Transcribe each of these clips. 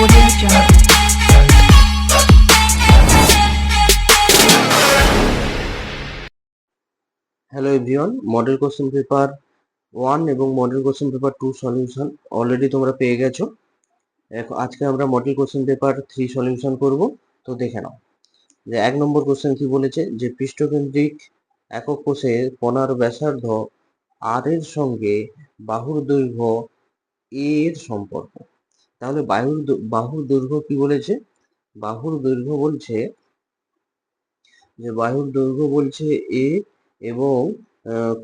Audio Jungle. Hello everyone, model question paper 1 এবং model question paper 2 solution already তোমরা পেয়ে গেছো। আজকে আমরা মডেল কোশ্চেন পেপার 3 সলিউশন করব। তো দেখে নাও যে 1 নম্বর কোশ্চেন কি বলেছে, যে পৃষ্ঠকেন্দ্রিক একক কোষে কণার ব্যাসার্ধ আর এর সঙ্গে বাহুর দৈর্ঘ্য এ এর সম্পর্ক। তাহলে বাহুর দৈর্ঘ্য কি বলেছে? বাহুর দৈর্ঘ্য বলছে এ এবং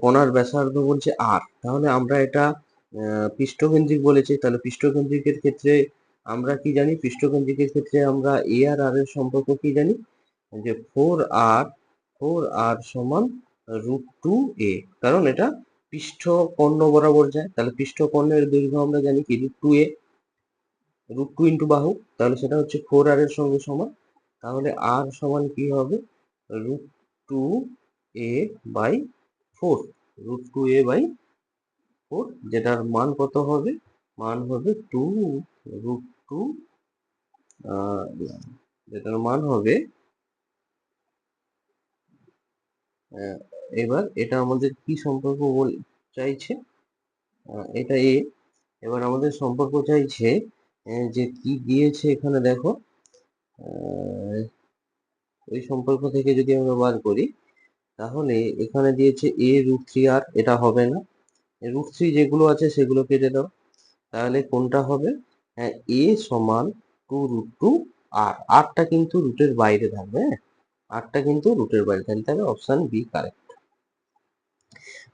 কণার ব্যাসার্ধ বলছে আর। তাহলে আমরা এটা পৃষ্ঠকেন্দ্রিক বলেছে, তাহলে পৃষ্ঠকেন্দ্রিকের ক্ষেত্রে আমরা কি জানি? পৃষ্ঠকেন্দ্রিকের ক্ষেত্রে আমরা এ আর আর এর সম্পর্ক কি জানি? যে 4r সমান √2a, কারণ এটা পৃষ্ঠকর্ণ বরাবর যায়। তাহলে পৃষ্ঠকর্ণের দৈর্ঘ্য আমরা জানি কি √2a, √2 ইন্টু বাহু, তাহলে সেটা হচ্ছে 4r এর সঙ্গে সমান। তাহলে r সমান কি হবে? √2a বাই 4, √2a/4, যেটার মান কত হবে? মান হবে 2 √2, যেটার মান হবে এবার এটা আমাদের কি সম্পর্ক চাইছে? এটা এ। এবার আমাদের সম্পর্ক চাইছে যে কি দিয়েছে এখানে দেখো, ওই সম্পর্ক থেকে যদি আমরা বার করি, তাহলে এখানে দিয়েছে a √3r, এটা হবে না। √3 যেগুলো আছে সেগুলো কেটে দাও, তাহলে কোনটা হবে? হ্যাঁ, a সমান 2√2r, আরটা কিন্তু রুটের বাইরে থাকবে। আরটা কিন্তু রুটের বাইরে থাকবে, তাহলে অপশন বি কারেক্ট।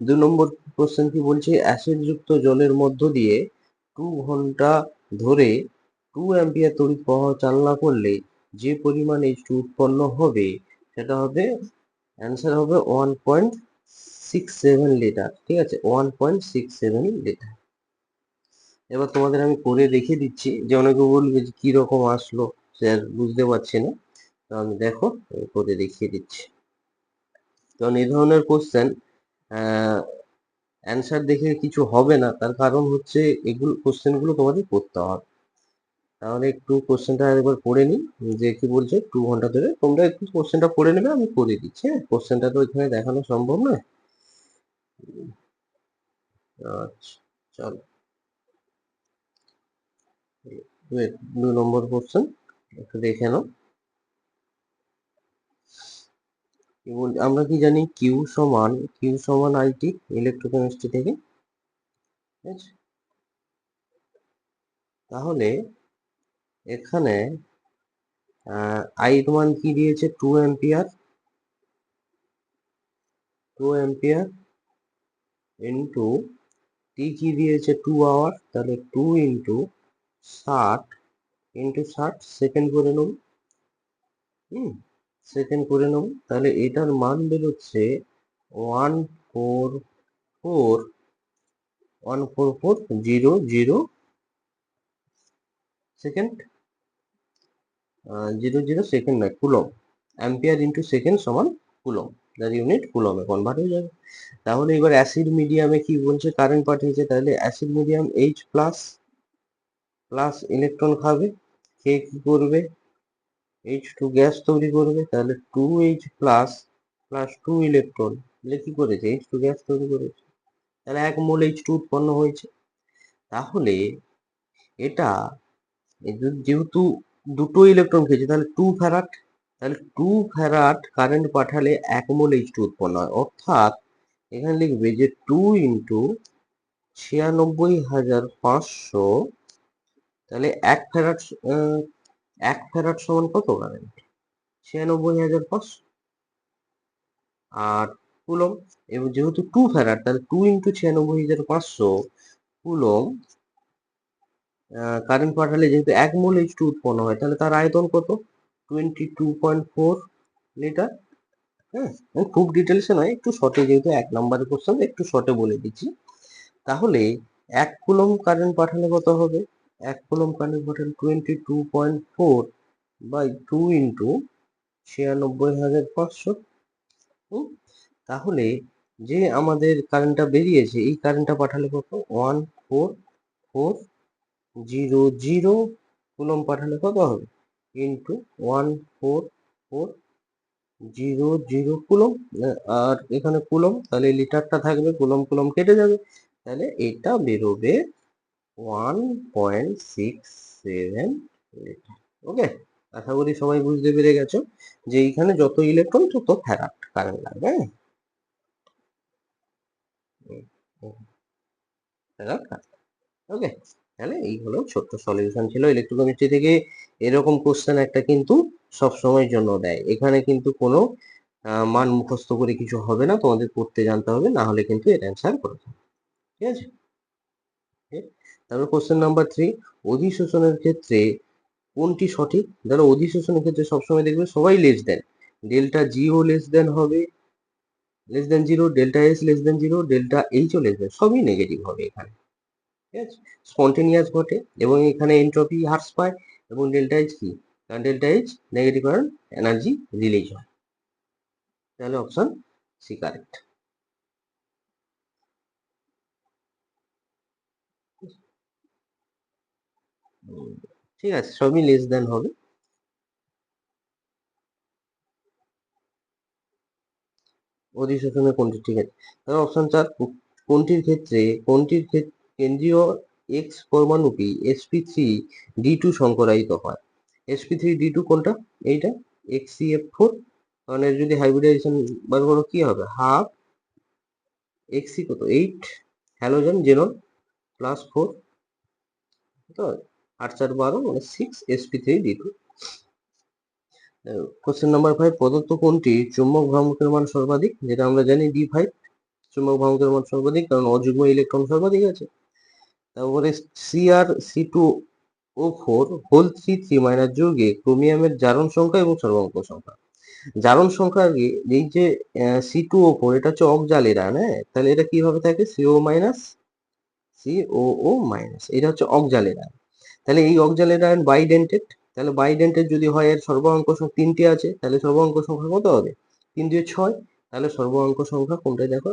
2 নম্বর কোশ্চেন কি বলছে, অ্যাসিড যুক্ত জলের মধ্য দিয়ে 2 ঘন্টা ধরে 2 অ্যাম্পিয়ার তড়িৎ প্রবাহ চালনা করলে যে পরিমাণ H2 উৎপন্ন হবে সেটা হবে, অ্যান্সার হবে 1.67 লিটার। ঠিক আছে, 1.67 লিটার। এবার তোমাদের আমি করে দেখিয়ে দিচ্ছি, যে অনেকে বলবে যে কি রকম আসলো স্যার, বুঝতে পারছি না। তো আমি দেখো করে দেখিয়ে দিচ্ছি। কারণ এই ধরনের কোশ্চেন অ্যান্সার দেখে কিছু হবে না, তার কারণ হচ্ছে এগুলো কোশ্চেনগুলো তোমাদের করতে হবে। তাহলে একটু কোশ্চেনটা একবার পড়ে নিই, যে কি বলছে 2 ঘন্টা ধরে। তোমরা একটু কোশ্চেনটা পড়ে নেবে, আমি করে দিচ্ছি। হ্যাঁ, কোশ্চেনটা তো এখানে দেখানো সম্ভব নয়। আচ্ছা, চলো 2 নম্বর কোশ্চেন একটু দেখে নাও। আমরা কি জানি? কিউ সমান আইটি ইলেকট্রোকেমিস্ট্রি থেকে। ঠিক আছে, তাহলে এখানে আই এর মান কি দিয়েছে? 2 অ্যাম্পিয়ার, 2 অ্যাম্পিয়ার ইন্টু টি কি দিয়েছে? 2 আওয়ার, তাহলে 2 ইন্টু 60 সেকেন্ড করে নেব। সেকেন্ড করে নেব, তাহলে এটার মান বেরোচ্ছে 144,000 সেকেন্ড, 00 সেকেন্ড নয়, কুলম। অ্যাম্পিয়ার ইন্টু সেকেন্ড সমান কুলম, যার ইউনিট কুলমে কনভার্ট হয়ে যাবে। তাহলে এবার অ্যাসিড মিডিয়ামে কি বলছে? কারেন্ট পাঠিয়েছে, তাহলে acid medium H plus electron খাবে, খেয়ে কি করবে? H2 গ্যাস তৈরি করবে, তাহলে 2H প্লাস 2 ইলেকট্রন দিলে কি করেছে? H2 গ্যাস তৈরি করেছে, তাহলে 1 মোল H2 উৎপন্ন হয়েছে। তাহলে এটা যেহেতু দুটো ইলেকট্রন খেয়েছে, তাহলে 2 ফ্যারাড, তাহলে 2 ফ্যারাড কারেন্ট পাঠালে 1 মোল H2 উৎপন্ন হয়। অর্থাৎ এখানে লিখবে যে 2 ইন্টু 96,500, তাহলে 1 ফ্যারাড সমান কত কারেন্ট? 96,500। আর কুলম, এবং যেহেতু 2 ফ্যারাড, তাহলে 2 ইন্টু 96,500 কুলম কারেন্ট পাঠালে যেহেতু 1 মোল H2 উৎপন্ন হয়, তাহলে তার আয়তন কত? 22.4 লিটার। হ্যাঁ, খুব ডিটেলসে নয়, একটু শর্টে, যেহেতু 1 নম্বরের কোশ্চেন একটু শর্টে বলে দিচ্ছি। তাহলে 1 কুলম কারেন্ট পাঠালে কত হবে? 1 কুলম কারেন্ট পাঠালে 22.4 বাই 2 ইন্টু 96,500। তাহলে যে আমাদের কারেন্টটা বেরিয়েছে, এই কারেন্টটা পাঠালে কত? 144,000 কুলম্ব পাঠালে কত হবে ইন্টু 1440 কুলম্ব, আর এখানে কুলম্ব, তাহলে লিটারটা থাকবে, কুলম্ব কুলম্ব কেটে যাবে, তাহলে এটা বেরোবে 1.67 লিটার। ওকে, আশা করি সবাই বুঝতে পেরে গেছো যে এইখানে যত ইলেকট্রন তত ফ্যারাড কারেন্ট লাগবে। ওকে, তাহলে এই হলো ছোট্ট সলিউশন ছিল ইলেকট্রোকেমিস্ট্রি থেকে। এরকম কোশ্চেন একটা কিন্তু সব সময়ের জন্য দেয়, এখানে কিন্তু কোনো মান মুখস্থ করে কিছু হবে না, তোমাদের পড়তে জানতে হবে, না হলে কিন্তু এর অ্যান্সার করে দেবে। ঠিক আছে, তারপর কোশ্চেন নাম্বার 3, অধিশোষণের ক্ষেত্রে কোনটি সঠিক? ধরো অধিশোষণের ক্ষেত্রে সবসময় দেখবে সবাই less than, delta G less than হবে, less than zero, delta S less than zero, delta H less than, সবই নেগেটিভ হবে এখানে। ঠিক আছে, স্পন্টেনিয়াস ঘটে এবং এখানে এন্ট্রপি হ্রাস পায়, এবং ডেল্টা এইচ কি, কারণ ডেল্টা এইচ নেগেটিভ, কারণ এনার্জি রিলিজ হয়। তাহলে অপশন সি কারেক্ট। ঠিক আছে, সবই লেস দেন হবে। অধিশোষণে কোনটি ঠিক আছে, তাহলে অপশন 4, কোনটির কেন্দ্রীয় এক্স পরমাণুটি sp3d2 সংকরায়িত হয়? sp3d2 কোনটা? এইটা xcf4, কারণ এর যদি হাইব্রিডাইজেশন বার করো কি হবে, হাফ xc কত 8 হ্যালোজেন জেনন প্লাস 4, তো 8 4 12 মানে 6 sp3d2। কোশ্চেন নাম্বার 5, প্রদত্ত কোনটি চুম্বক ভ্রামকের মান সর্বাধিক? যেটা আমরা জানি d5 চুম্বক ভ্রামকের মান সর্বাধিক, কারণ অযুগ্ম ইলেকট্রন সর্বাধিক আছে। তারপরে Cr(C2O4) হোল 3 মাইনাস যৌগে ক্রোমিয়ামের জারণ সংখ্যা এবং সর্বাঙ্ক সংখ্যা। জারণ সংখ্যা আগে এই যে C2O4 এটা হচ্ছে অক্সালির আয়ন, হ্যাঁ, তাহলে এটা কিভাবে থাকে CO মাইনাস COO মাইনাস, এটা হচ্ছে অক্সালির আয়ন। তাহলে এই অক্সালিক আয়ন বাইডেন্টেড, তাহলে বাইডেন্টেড যদি হয় এর সর্বাঙ্ক সংখ্যা 3টে আছে, তাহলে সর্বাঙ্ক সংখ্যা কত হবে 3 দিয়ে 6, তাহলে সর্বাঙ্ক সংখ্যা কোনটা দেখো,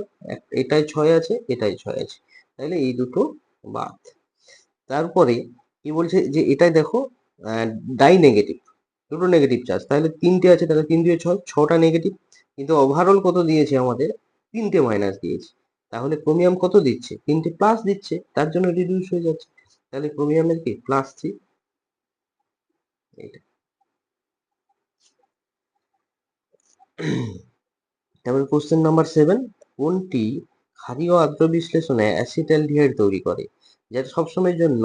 এটাই 6 আছে, এটাই 6 আছে, তাহলে এই দুটো বাদ। তারপরে কি বলছে যে এটাই দেখো ডাই নেগেটিভ, দুটো নেগেটিভ চার্জ, তাহলে 3টে আছে, তাহলে 3 দিয়ে 6, 6টা নেগেটিভ, কিন্তু ওভারঅল কত দিয়েছে আমাদের 3টে মাইনাস দিয়েছে, তাহলে ক্রোমিয়াম কত দিচ্ছে 3টে প্লাস দিচ্ছে, তার জন্য রিডিউস হয়ে যাচ্ছে, তাহলে ক্রোমিয়ামের কি +3। এইটা তারপরে কোশ্চেন নাম্বার 7, কোনটি ক্ষারীয় আদ্র বিশ্লেষণে অ্যাসিটালডিহাইড তৈরি করে? যেটা সবসময়ের জন্য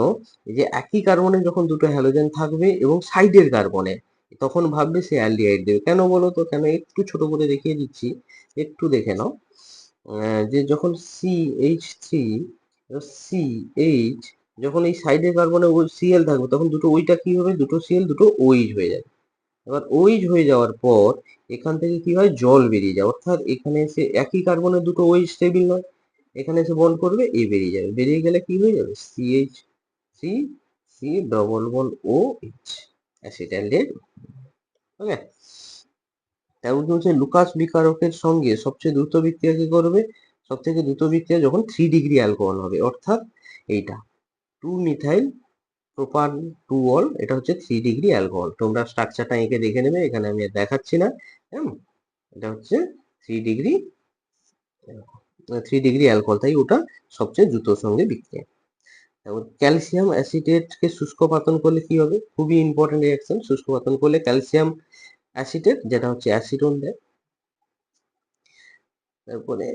এই যে একই কার্বনে যখন দুটো হ্যালোজেন থাকবে এবং সাইডের কার্বনে, তখন ভাববে সে অ্যালডিহাইড দেবে। কেন বলো তো, কেন একটু ছোট করে দেখিয়ে দিচ্ছি, একটু দেখে নাও। যে যখন CH3 CH, যখন এই সাইডের কার্বনে Cl থাকবে, তখন দুটো ওইটা কি হবে, দুটো Cl দুটো OH হয়ে যাবে। এবার OH হয়ে যাওয়ার পর এখান থেকে কি হয়, জল বেরিয়ে যায়, অর্থাৎ এখানে এসে একই কার্বনের দুটো OH স্টেবিল নয়, এখানে এসে বন্ড করবে, এ বেরিয়ে যাবে, বেরিয়ে গেলে কি হয়ে যাবে CH3 C double bond OH, acetaldehyde. Okay, তারপর কি হচ্ছে, লুকাস বিকারকের সঙ্গে সবচেয়ে দ্রুত বিক্রিয়া কি করবে? সব থেকে দ্রুত বিক্রিয়া যখন 3 ডিগ্রি অ্যালকোহল হবে, অর্থাৎ এইটা 2 মিথাইল প্রোপান 2 অল, এটা হচ্ছে 3 ডিগ্রি অ্যালকোহল। তোমরা স্ট্রাকচারটা এঁকে দেখে নেবে, এখানে আমি আর দেখাচ্ছি না। এটা হচ্ছে 3 ডিগ্রি 3 ডিগ্রি অ্যালকোহল, তাই ওটা সবচেয়ে দ্রুত সঙ্গে বিক্রিয়া। তারপর ক্যালসিয়াম অ্যাসিটেটকে শুষ্ক পাতন করলে কি হবে? খুবই ইম্পর্টেন্ট রিঅ্যাকশন, শুষ্ক পাতন করলে ক্যালসিয়াম অ্যাসিটেট, যেটা হচ্ছে অ্যাসিটন দেয়। তারপরে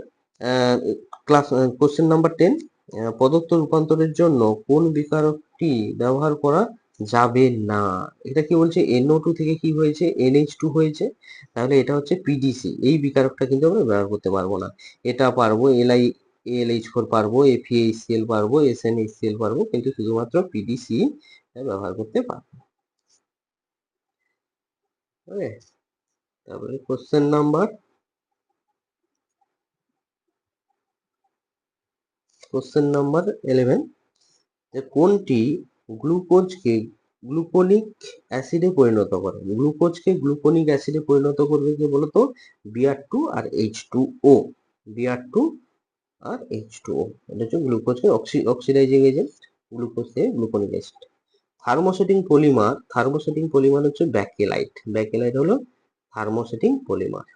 ক্লাস কোশ্চেন নাম্বার 10, প্রদত্ত রূপান্তরের জন্য কোন বিকারকটি ব্যবহার করা যাবে না? এটা কি বলছে, NO2 থেকে কি হয়েছে, NH2 হয়েছে, তাহলে এটা হচ্ছে PDC, এই বিকারকটা কিন্তু আমরা ব্যবহার করতে পারবো না। এটা পারবো AlH4 পারবো, FeHCl পারবো, SnHCl পারবো, কিন্তু শুধুমাত্র PDC ব্যবহার করতে পারবো। তারপরে কোশ্চেন নাম্বার 11, যে কোনটি গ্লুকোজকে গ্লুকোনিক অ্যাসিডে পরিণত করে? গ্লুকোজকে গ্লুকোনিক অ্যাসিডে পরিণত করবে কি বলতো, Br2 আর H2O, Br2 আর H2O, এটা হচ্ছে গ্লুকোজকে অক্সিডাইজিং এজেন্ট, গ্লুকোজ থেকে গ্লুকোনিক অ্যাসিড। থার্মোসেটিং পলিমার হচ্ছে ব্যাকেলাইট হলো থার্মোসেটিং পলিমার।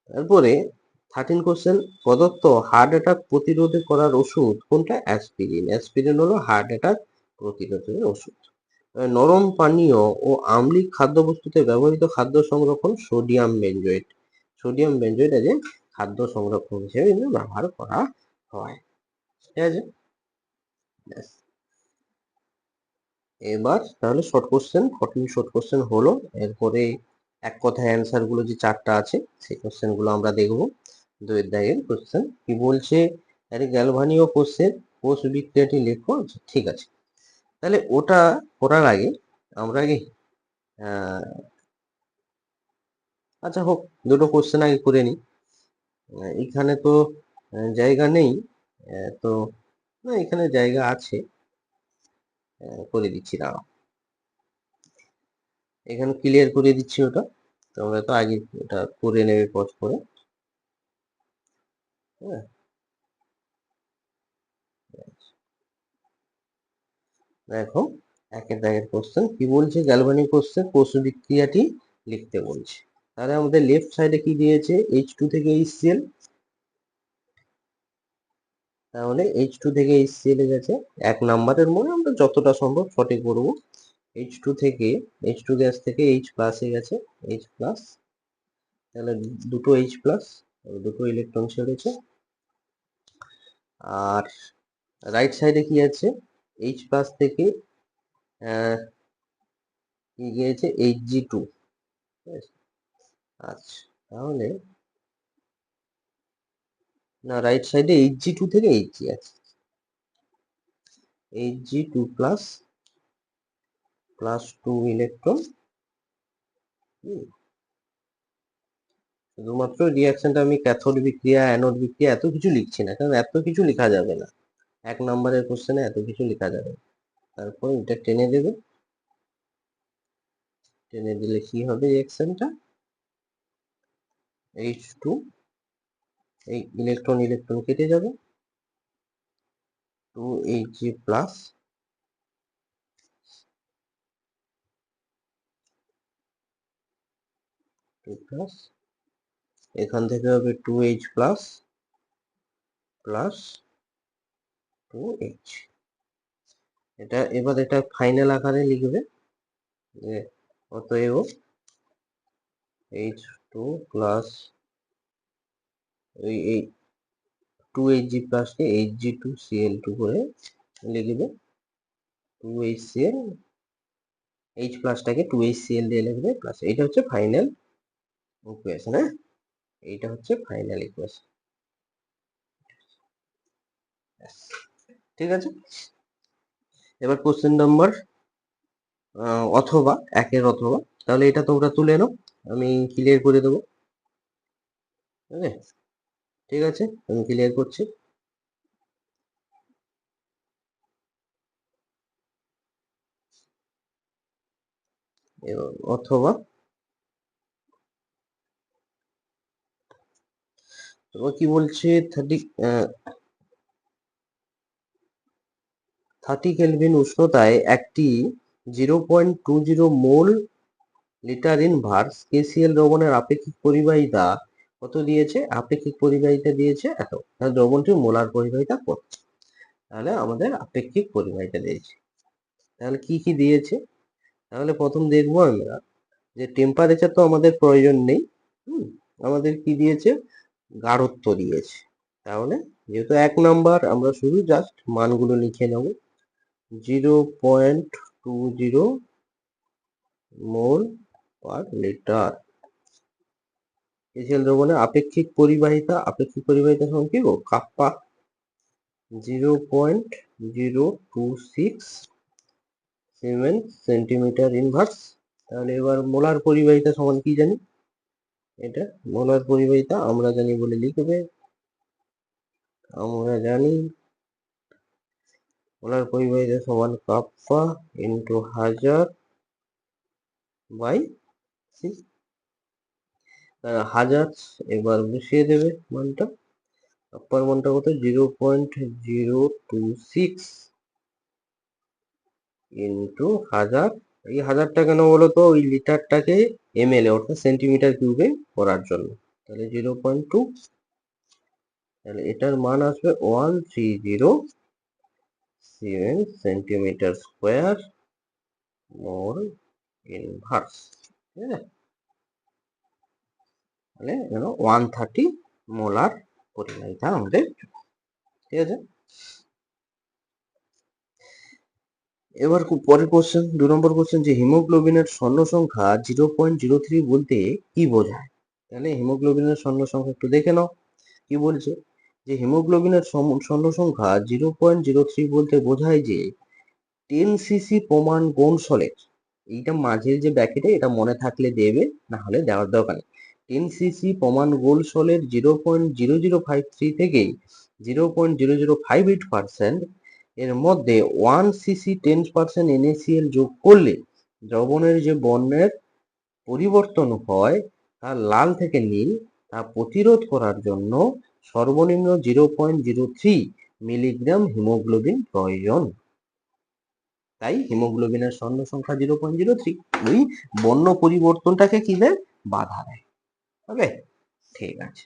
তারপরে 13 কোশ্চেন, প্রদত্ত হার্ট অ্যাটাক প্রতিরোধে করার ওষুধ কোনটা? অ্যাসপিরিন হলো হার্ট অ্যাটাক প্রতিরোধের ওষুধ। নরম পানীয় ও আম্লিক খাদ্যবস্তুতে ব্যবহৃত খাদ্য সংরক্ষণ সোডিয়াম বেঞ্জয়েট আছে খাদ্য সংরক্ষণ হিসেবে কিন্তু ব্যবহার করা হয়। ঠিক আছে, ব্যাস। এবার তাহলে 14 শর্ট কোশ্চেন হলো। এরপরে এক কথায় অ্যান্সার গুলো যে 4টা আছে সেই কোশ্চেন গুলো আমরা দেখবো। 2 দাগের কোশ্চেন কি বলছে, আরে গ্যালভানীয় কোষের কোষ বিক্রিয়াটি লেখো। ঠিক আছে, তাহলে ওটা করার আগে আমরা আগে আচ্ছা হোক, দুটো কোশ্চেন আগে করে নিই। এখানে তো জায়গা নেই, তো না এখানে জায়গা আছে, করে দিচ্ছি, দাঁড়াও এখানে ক্লিয়ার করে দিচ্ছি ওটা। তোমরা তো আগে এটা করে নেবে পজ করে। হ্যাঁ, দেখো একের দাগের কোশ্চেন কি বলছে, গ্যালভানিক কোষের কোষ বিক্রিয়াটি লিখতে বলছে। তাহলে আমাদের লেফট সাইডে কি দিয়েছে, H2 থেকে HCl, তাহলে H2 থেকে HCl এ গেছে 1 নাম্বারের মনে আমরা যতটা সম্ভব সঠিক করবো। H2 গ্যাস থেকে H প্লাসে গেছে, H প্লাস, তাহলে দুটো H প্লাস, দুটো ইলেকট্রন ছেড়েছে। আর রাইট সাইডে কি আছে, H প্লাস থেকে কি গিয়েছে Hg2। আচ্ছা, তাহলে না রাইট সাইডে Hg2 থেকে Hg আছে, Hg2 প্লাস 2 ইলেকট্রন। শুধুমাত্র রিয়াকশনটা আমি ক্যাথোড বিক্রিয়া অ্যানোড বিক্রিয়া এত কিছু লিখছি না, কারণ এত কিছু লেখা যাবে না 1 নম্বরের কোশ্চেনে, এত কিছু লেখা যাবে। তারপর এটা টেনে দেবে, টেনে দিলে কি হবে রিয়াকশনটা, H2, এই ইলেকট্রন কেটে যাবে, 2Hg প্লাস 2 প্লাস, এখান থেকে হবে 2H প্লাস প্লাস 2H। এটা এবার এটা ফাইনাল আকারে লিখবে যে অতএব H2 প্লাস এই 2Hg প্লাস কে Hg2Cl2 করে লিখবে, 2HCl, H প্লাসটাকে 2HCl দিয়ে লিখবে প্লাস, এটা হচ্ছে ফাইনাল ইকুয়েশন। হ্যাঁ, এইটা হচ্ছে ফাইনাল ইকুয়েশন। ঠিক আছে, এবার কোশ্চেন নাম্বার অথবা অথবা, তাহলে এটা তোমরা তুলে নাও, আমি ক্লিয়ার করে দেবো। ঠিক আছে, আমি ক্লিয়ার করছি। অথবা তো কি বলছে, 30 কেলভিন উষ্ণতায় একটি 0.20 মোল লিটার ইনভার্স KCl দ্রবণের আপেক্ষিক পরিবাহিতা কত দিয়েছে, আপেক্ষিক পরিবাহিতা দিয়েছে এত, তাহলে দ্রবণটির মোলার পরিবাহিতা কত, তাহলে আমাদের আপেক্ষিক পরিবাহিতা দিয়েছে। তাহলে কি কি দিয়েছে, তাহলে প্রথম দেখবো আমরা যে টেম্পারেচার তো আমাদের প্রয়োজন নেই, আমাদের কি দিয়েছে, গাঢ়ত্ব দিয়েছে। তাহলে যেহেতু 1 নাম্বার, আমরা শুধু জাস্ট মানগুলো লিখে নেব, 0.20 মোল পার লিটার। KCl দ্রবণের আপেক্ষিক পরিবাহিতা সমান কি গো, কাপ্পা 0.0267 সেন্টিমিটার ইনভার্স। তাহলে এবার মোলার পরিবাহিতা সমান কি জানি, এটা মোলার পরিবাহিতা আমরা জানি বলে লিখবে, আমরা জানি মোলার পরিবাহিতা সমান কাপ্পা ইন্টু 1000 বাই 1000, এবার বসিয়ে দেবে মানটা, কাপ্পার মানটা কত, 0.026 ইন্টু 1000। এই 1000টা কেন বলো তো? ওই লিটারটাকে ml এ অর্থাৎ সেন্টিমিটার কিউবে করার জন্য। তাহলে 0.2, তাহলে এটার মান আসবে 1307 সেন্টিমিটার স্কোয়ার মোর ইনভার্স। ঠিক আছে, তাহলে 130 মোলার পরিমাণটা আমাদের। ঠিক আছে, এবার পরের কোশ্চেন, 2 নম্বর কোশ্চেন, যে হিমোগ্লোবিনের স্বর্ণ সংখ্যা 0.03 বলতে কি বোঝায়? তাহলে হিমোগ্লোবিনের স্বর্ণ সংখ্যা একটু দেখে নাও কি বলছে। যে হিমোগ্লোবিনের স্বর্ণ সংখ্যা 0.03 বলতে বোঝায় যে 10 সিসি প্রমাণ কৌশলের, এইটা মাঝের যে ব্র্যাকেটে, এটা মনে থাকলে দেবে, না হলে দেওয়ার দরকার নেই। 10 সিসি প্রমাণ কৌশলের 0.0053 থেকে 0.0058% এর মধ্যে 1 সিসি 10% NaCl যোগ করলে দ্রবণের যে বর্ণের পরিবর্তন হয় তা লাল থেকে নীল, তা প্রতিরোধ করার জন্য সর্বনিম্ন 0.03 মিলিগ্রাম হিমোগ্লোবিন প্রয়োজন। তাই হিমোগ্লোবিনের স্বর্ণ সংখ্যা 0.03 ওই বর্ণ পরিবর্তনটাকে কি দেয়? বাধা দেয়। ওকে, ঠিক আছে।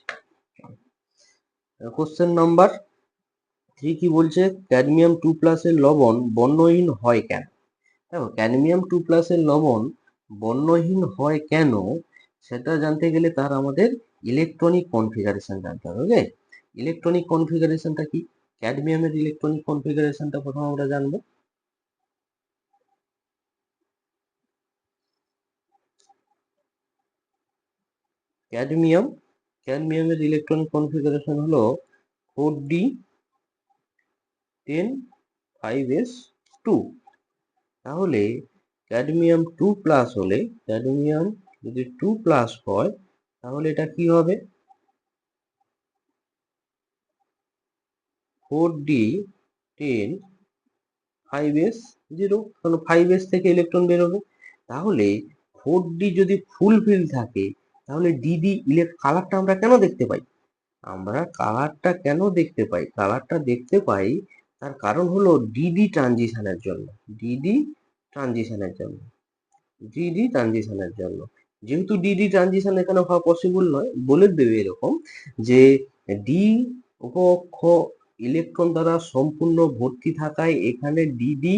কোশ্চেন নাম্বার 3 কি বলছে? ক্যাডমিয়াম 2+ এর লবণ বর্ণহীন হয় কেন? দেখো, ক্যাডমিয়াম 2+ এর লবণ বর্ণহীন হয় কেন সেটা জানতে গেলে তার আমাদের ইলেকট্রনিক কনফিগারেশন জানতে হবে। ওকে, ইলেকট্রনিক কনফিগারেশনটা কি? ক্যাডমিয়ামের ইলেকট্রনিক কনফিগারেশনটা প্রথম আমরা জানবো। ক্যাডমিয়ামের ইলেকট্রনিক কনফিগারেশন হলো 4d10 5s2। তাহলে ক্যাডমিয়াম 2+ হলে, ক্যাডমিয়াম যদি 2+ হয় তাহলে এটা কি হবে? 4d10 5s0, কারণ 5s থেকে ইলেকট্রন বেরোবে। তাহলে 4d যদি ফুলফিল থাকে তাহলে ডিডি কালারটা আমরা কেন দেখতে পাই? কালারটা দেখতে পাই, তার কারণ হলো ডিডি ট্রানজিশনের জন্য। ডিডি ট্রানজিশনের জন্য ডিডি ট্রানজিশনের জন্য যেহেতু ডিডি ট্রানজিশন এখানে হওয়া পসিবল নয়, বলে দেবে এরকম যে ডি উপকক্ষ ইলেকট্রন দ্বারা সম্পূর্ণ ভর্তি থাকায় এখানে ডিডি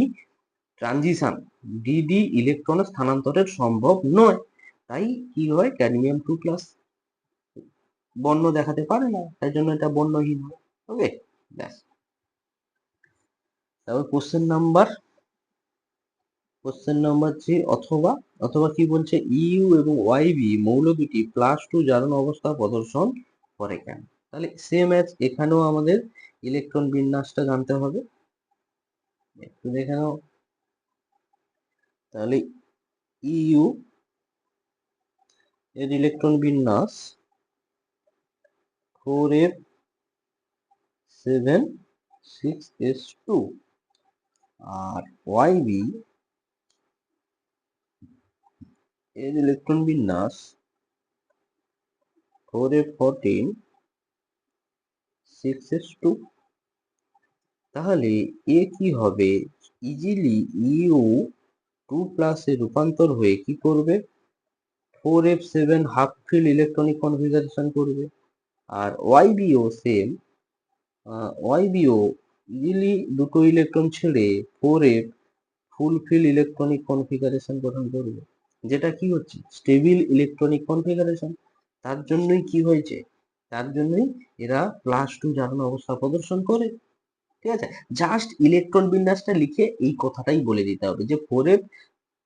ইলেকট্রনের স্থানান্তরের সম্ভব নয়। তাই কি হয়? ক্যাডমিয়াম 2+ বর্ণ দেখাতে পারে না, তাই জন্য এটা বর্ণহীন হয়। ওকে, ব্যাস। তারপর কোশ্চেন নাম্বার 3, অথবা অথবা কি বলছে? ইউ এবং ওয়াইবি মৌল দুটি +2 জারণ অবস্থা প্রদর্শন করে কেন? তাহলে সেম অ্যাজ এখানেও আমাদের ইলেকট্রন বিন্যাসটা জানতে হবে, একটু দেখে নাও। তাহলে ইউ এর ইলেকট্রন বিন্যাস 4f7 6s2, আর ওয়াইবি এর ইলেকট্রন বিন্যাস 4f14 6s2। তাহলে এ কি হবে? ইজিলি ইউ 2+ এ রূপান্তর হয়ে কি করবে? 4f7 half feel electronic configuration করবে। আর ওয়াইবিও সেম, ওয়াইবিও ইজিলি দুটো ইলেকট্রন ছেড়ে 4f ফুলফিল ইলেকট্রনিক কনফিগারেশন গঠন করবে, যেটা কি হচ্ছে? Stable electronic configuration. তার জন্যই কি হয়েছে? তার জন্যই এরা +2 জারণ অবস্থা প্রদর্শন করে। ঠিক আছে, জাস্ট ইলেকট্রন বিন্যাসটা লিখে এই কথাটাই বলে দিতে হবে যে 4f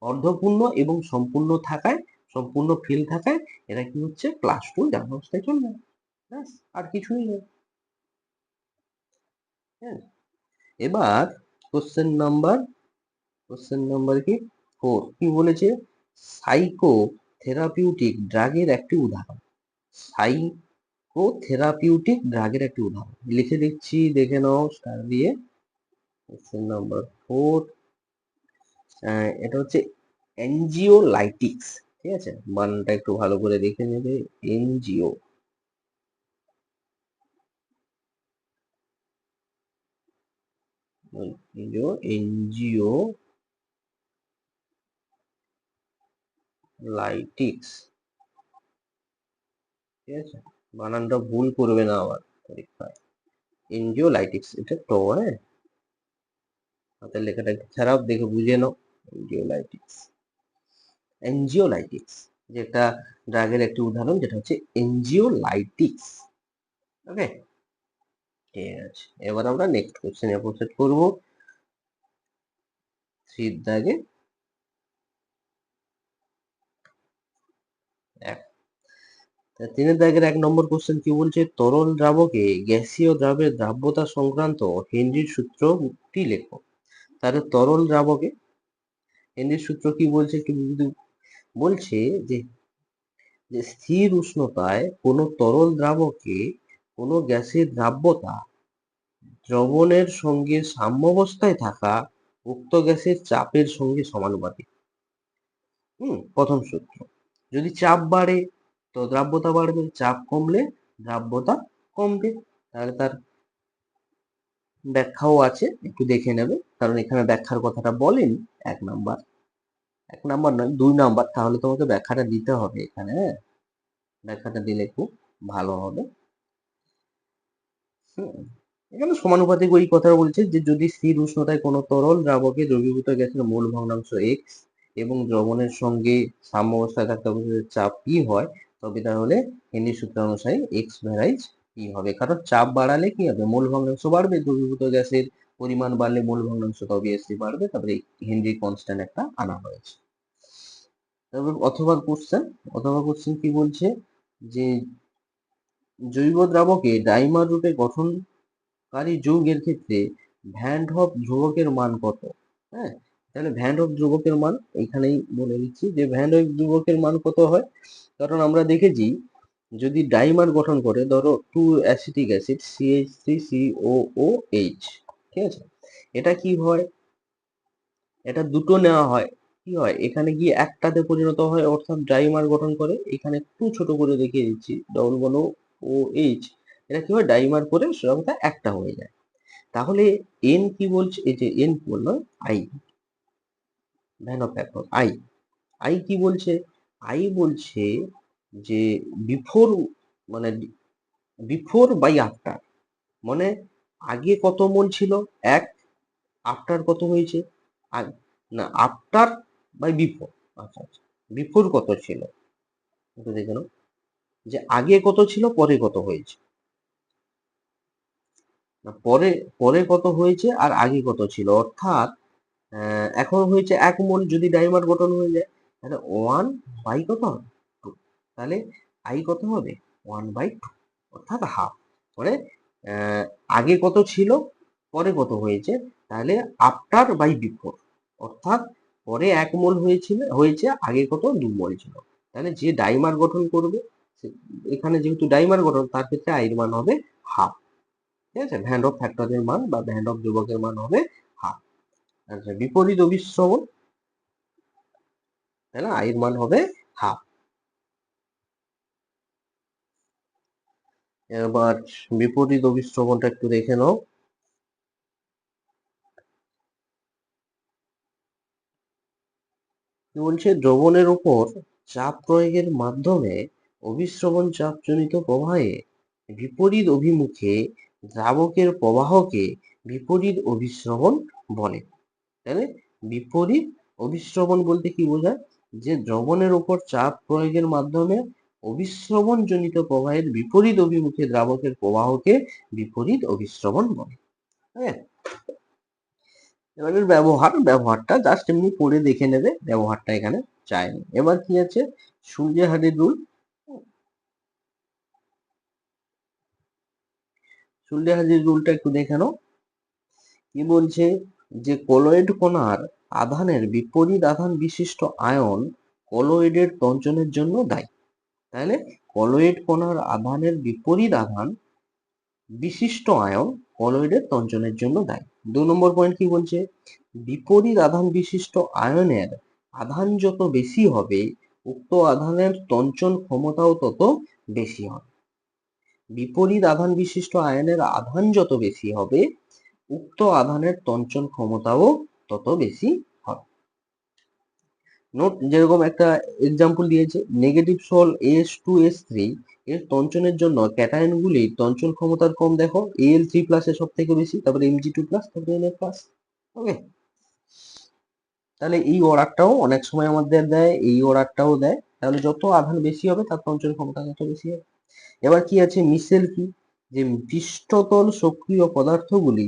অর্ধপূর্ণ এবং সম্পূর্ণ থাকায়, সম্পূর্ণ ফিল থাকায় এরা কি হচ্ছে? +2 জারণ অবস্থায় চলে যাবে। ব্যাস, আর কিছুই নয়। হ্যাঁ, এবার কোশ্চেন নাম্বার কি 4 কি বলেছে? সাইকোথেরাপিউটিক ড্রাগের একটি উদাহরণ। সাইকোথেরাপিউটিক ড্রাগের একটি উদাহরণ লিখে দিচ্ছি, দেখে নাও স্টার দিয়ে। কোশ্চেন নাম্বার 4, এটা হচ্ছে এনজিওলাইটিক্স। ঠিক আছে, বানানটা একটু ভালো করে দেখে নেবে। এনজিও এনজিও লাইটিক্স, ঠিক আছে, বানানটা ভুল করবে না আবার পরীক্ষায়। এনজিওলাইটিক্স, এটা তো হ্যাঁ, হাতের লেখাটা একটু খারাপ, দেখে বুঝে নাও। এনজিওলাইটিক্স, এনজিওলাইটিক্স যেটা ড্রাগের একটি উদাহরণ, যেটা হচ্ছে এনজিওলাইটিক্স। ওকে, ঠিক আছে, এবার আমরা নেক্সট কোশ্চেনে প্রসিড করবো। থ্রির দাগে এক, তিনের দাগের 1 নম্বর কোশ্চেন কি বলছে, তরল দ্রাবকে গ্যাসীয় দ্রাবের দ্রাব্যতা সংক্রান্ত হেনরির সূত্রটি লেখো। তাহলে তরল দ্রাবকে হেনরির সূত্র কি বলছে, একটু যদি বলছে যে যে স্থির উষ্ণতায় কোনো তরল দ্রাবকে কোনো গ্যাসের দ্রাব্যতা দ্রবণের সঙ্গে সাম্যাবস্থায় থাকা উক্ত গ্যাসের চাপের সঙ্গে সমানুপাতিক। প্রথম সূত্র, যদি চাপ বাড়ে তো দ্রাব্যতা বাড়বে, চাপ কমলে দ্রাব্যতা কমবে। তাহলে তার ব্যাখ্যাও আছে, একটু দেখে নেবে, কারণ এখানে ব্যাখ্যার কথাটা বলেনি। 1 নাম্বার, 1 নাম্বার নয় 2 নাম্বার, তাহলে তোমাকে ব্যাখ্যাটা দিতে হবে এখানে, হ্যাঁ, ব্যাখ্যাটা দিলে খুব ভালো হবে। এখানে সমানুপাতিক ওই কথা বলছে যে যদি স্থির উষ্ণতায় কোনো তরল দ্রাবকে দ্রবীভূত গ্যাসের মোল ভগ্নাংশ এক্স এবং দ্রবণের সঙ্গে সাম্যাবস্থায় থাকতে অবস্থায় চাপ পি হয়, তবে তাহলে হেনরির সূত্র অনুসারে এক্স ভ্যারাইজ পি হবে। কারণ চাপ বাড়ালে কি হবে, মোল ভগ্নাংশ বাড়বে, দ্রবীভূত গ্যাসের পরিমাণ বাড়লে মোল ভগ্নাংশ তো অবভিয়াসলি বাড়বে। তারপরে হেনরি কনস্ট্যান্ট একটা আনা হয়েছে। তারপর অথবা কোশ্চেন কি বলছে, যে জৈব দ্রাবকে ডাইমার রূপে গঠনকারী যৌগের ক্ষেত্রে ভ্যান হফ ধ্রুবকের মান কত। হ্যাঁ, তাহলে ভ্যান হফ ধ্রুবকের মান এইখানেই বলে দিচ্ছি যে ভ্যান হফ ধ্রুবকের মান কত হয়। কারণ আমরা দেখেছি যদি ডাইমার গঠন করে, ধরো 2 অ্যাসিটিক অ্যাসিড CH3COOH, ঠিক আছে, এটা কি হয়, এটা দুটো নেওয়া হয়, কি হয় এখানে গিয়ে একটাতে পরিণত হয়, অর্থাৎ ডাইমার গঠন করে। এখানে একটু ছোট করে দেখিয়ে দিচ্ছি, ডবল বন্ধ OH, এটা কি হয়, ডাইমার করে সেটা একটা হয়ে যায়। তাহলে এন কি বলছে, এই যে এন বললো I, van of factor I, I কি বলছে, আই বলছে যে বিফোর, মানে বিফোর বাই আফটার, মানে আগে কত মোল ছিল 1, আফটার কত হয়েছে, না আফটার বাই বিফোর। আচ্ছা আচ্ছা, বিফোর কত ছিল একটু দেখে নাও, যে আগে কত ছিল পরে কত হয়েছে, না পরে, পরে কত হয়েছে আর আগে কত ছিল, অর্থাৎ এখন হয়েছে 1 মোল, যদি ডাইমার গঠন হয়ে যায় তাহলে 1 বাই কত 2, তাহলে আই কত হবে 1/2, অর্থাৎ হাফ। মানে আগে কত ছিল পরে কত হয়েছে, তাহলে আফটার বাই বিফোর, অর্থাৎ পরে 1 মোল হয়েছে, আগে কত 2 মোল ছিল। তাহলে যে ডাইমার গঠন করবে, এখানে যেহেতু ডাইমার গঠন, তার ক্ষেত্রে আইয়ের মান হবে হাফ। ঠিক আছে, ভ্যান অফ ফ্যাক্টরের মান বা ভ্যান অফ ধ্রুবকের মান হবে হাফ। আচ্ছা, বিপরীত অভিশ্রবণ, তাই না, আইয়ের মান হবে হাফ। এবার বিপরীত অভিশ্রবণটা একটু দেখে নাও। কি বলছে, দ্রবণের উপর চাপ প্রয়োগের মাধ্যমে অভিশ্রবণ চাপজনিত প্রবাহে বিপরীত অভিমুখে দ্রাবকের প্রবাহকে বিপরীত অভিশ্রবণ বলে। তাহলে বিপরীত অভিশ্রবণ বলতে কি বোঝায়, যে দ্রবণের উপর চাপ প্রয়োগের মাধ্যমে অভিশ্রবণ জনিত প্রবাহের বিপরীত অভিমুখে দ্রাবকের প্রবাহকে বিপরীত অভিশ্রবণ বলে। হ্যাঁ, এবার এর ব্যবহারটা জাস্ট এমনি পড়ে দেখে নেবে, ব্যবহারটা এখানে চাইনি। এবার কি আছে, সূর্যহারির রুল, সূর্যহারির রুলটা একটু দেখে নাও। কি বলছে, যে কলয়েড কণার আধানের বিপরীত আধান বিশিষ্ট আয়ন কলয়েডের তঞ্চনের জন্য দায়ী। তাহলে কলয়েড কণার আধানের বিপরীত আধান বিশিষ্ট আয়ন কলয়েডের তঞ্চনের জন্য দায়ী। 2 নম্বর পয়েন্ট কি বলছে, বিপরীত আধান বিশিষ্ট আয়নের আধান যত বেশি হবে উক্ত আধানের তঞ্চন ক্ষমতাও তত বেশি হবে। বিপরীত আধান বিশিষ্ট আয়নের আধান যত বেশি হবে উক্ত আধানের তঞ্চন ক্ষমতাও তত বেশি হবে। নোট যেরকম একটা এক্সাম্পল দিয়েছে, নেগেটিভ সল AS2S3 এর তঞ্চনের জন্য ক্যাটায়নগুলির তঞ্চন ক্ষমতার কম দেখো, Al3+ এর সব থেকে বেশি, তারপরে Mg2+, তারপরে Na+। ওকে, তাহলে এই অর্ডারটাও অনেক সময় আমাদের দেয়, এই অর্ডারটাও দেয়। তাহলে যত আধান বেশি হবে তার তঞ্চন ক্ষমতা তত বেশি হবে। এবার কি আছে, মিশেল কি, যে পৃষ্ঠতল সক্রিয় পদার্থগুলি,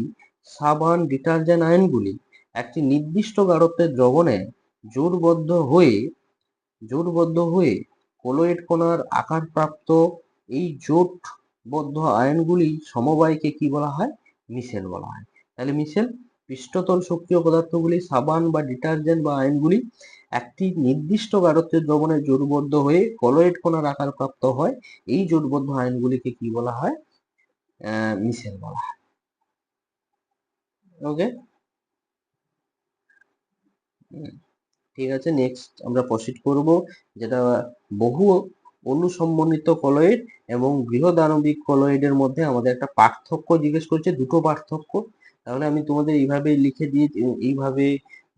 সাবান, ডিটারজেন্ট আয়নগুলি একটি নির্দিষ্ট গাঢ়ত্বের দ্রবণে জোটবদ্ধ হয়ে কলয়েড কণার আকার প্রাপ্ত এই জোটবদ্ধ আয়নগুলি সমবায়কে কি বলা হয়, মিশেল বলা হয়। তাহলে মিশেল, পৃষ্ঠতল সক্রিয় পদার্থগুলি, সাবান বা ডিটারজেন্ট বা আয়নগুলি একটি নির্দিষ্ট গাঢ়ত্বের দ্রবণে জোটবদ্ধ হয়ে কলয়েড কণার আকার প্রাপ্ত হয়, এই জোটবদ্ধ আয়নগুলিকে কি বলা হয়, মিশেল বলা হয়। ওকে, ঠিক আছে, নেক্সট আমরা প্রসিড করব, যেটা বহু অনুসম্বন্ধিত কলয়েড এবং বৃহদাণবিক কলয়েডের মধ্যে আমাদের একটা পার্থক্য জিজ্ঞেস করছে, দুটো পার্থক্য। তাহলে আমি তোমাদের এইভাবে লিখে দিয়ে, এইভাবে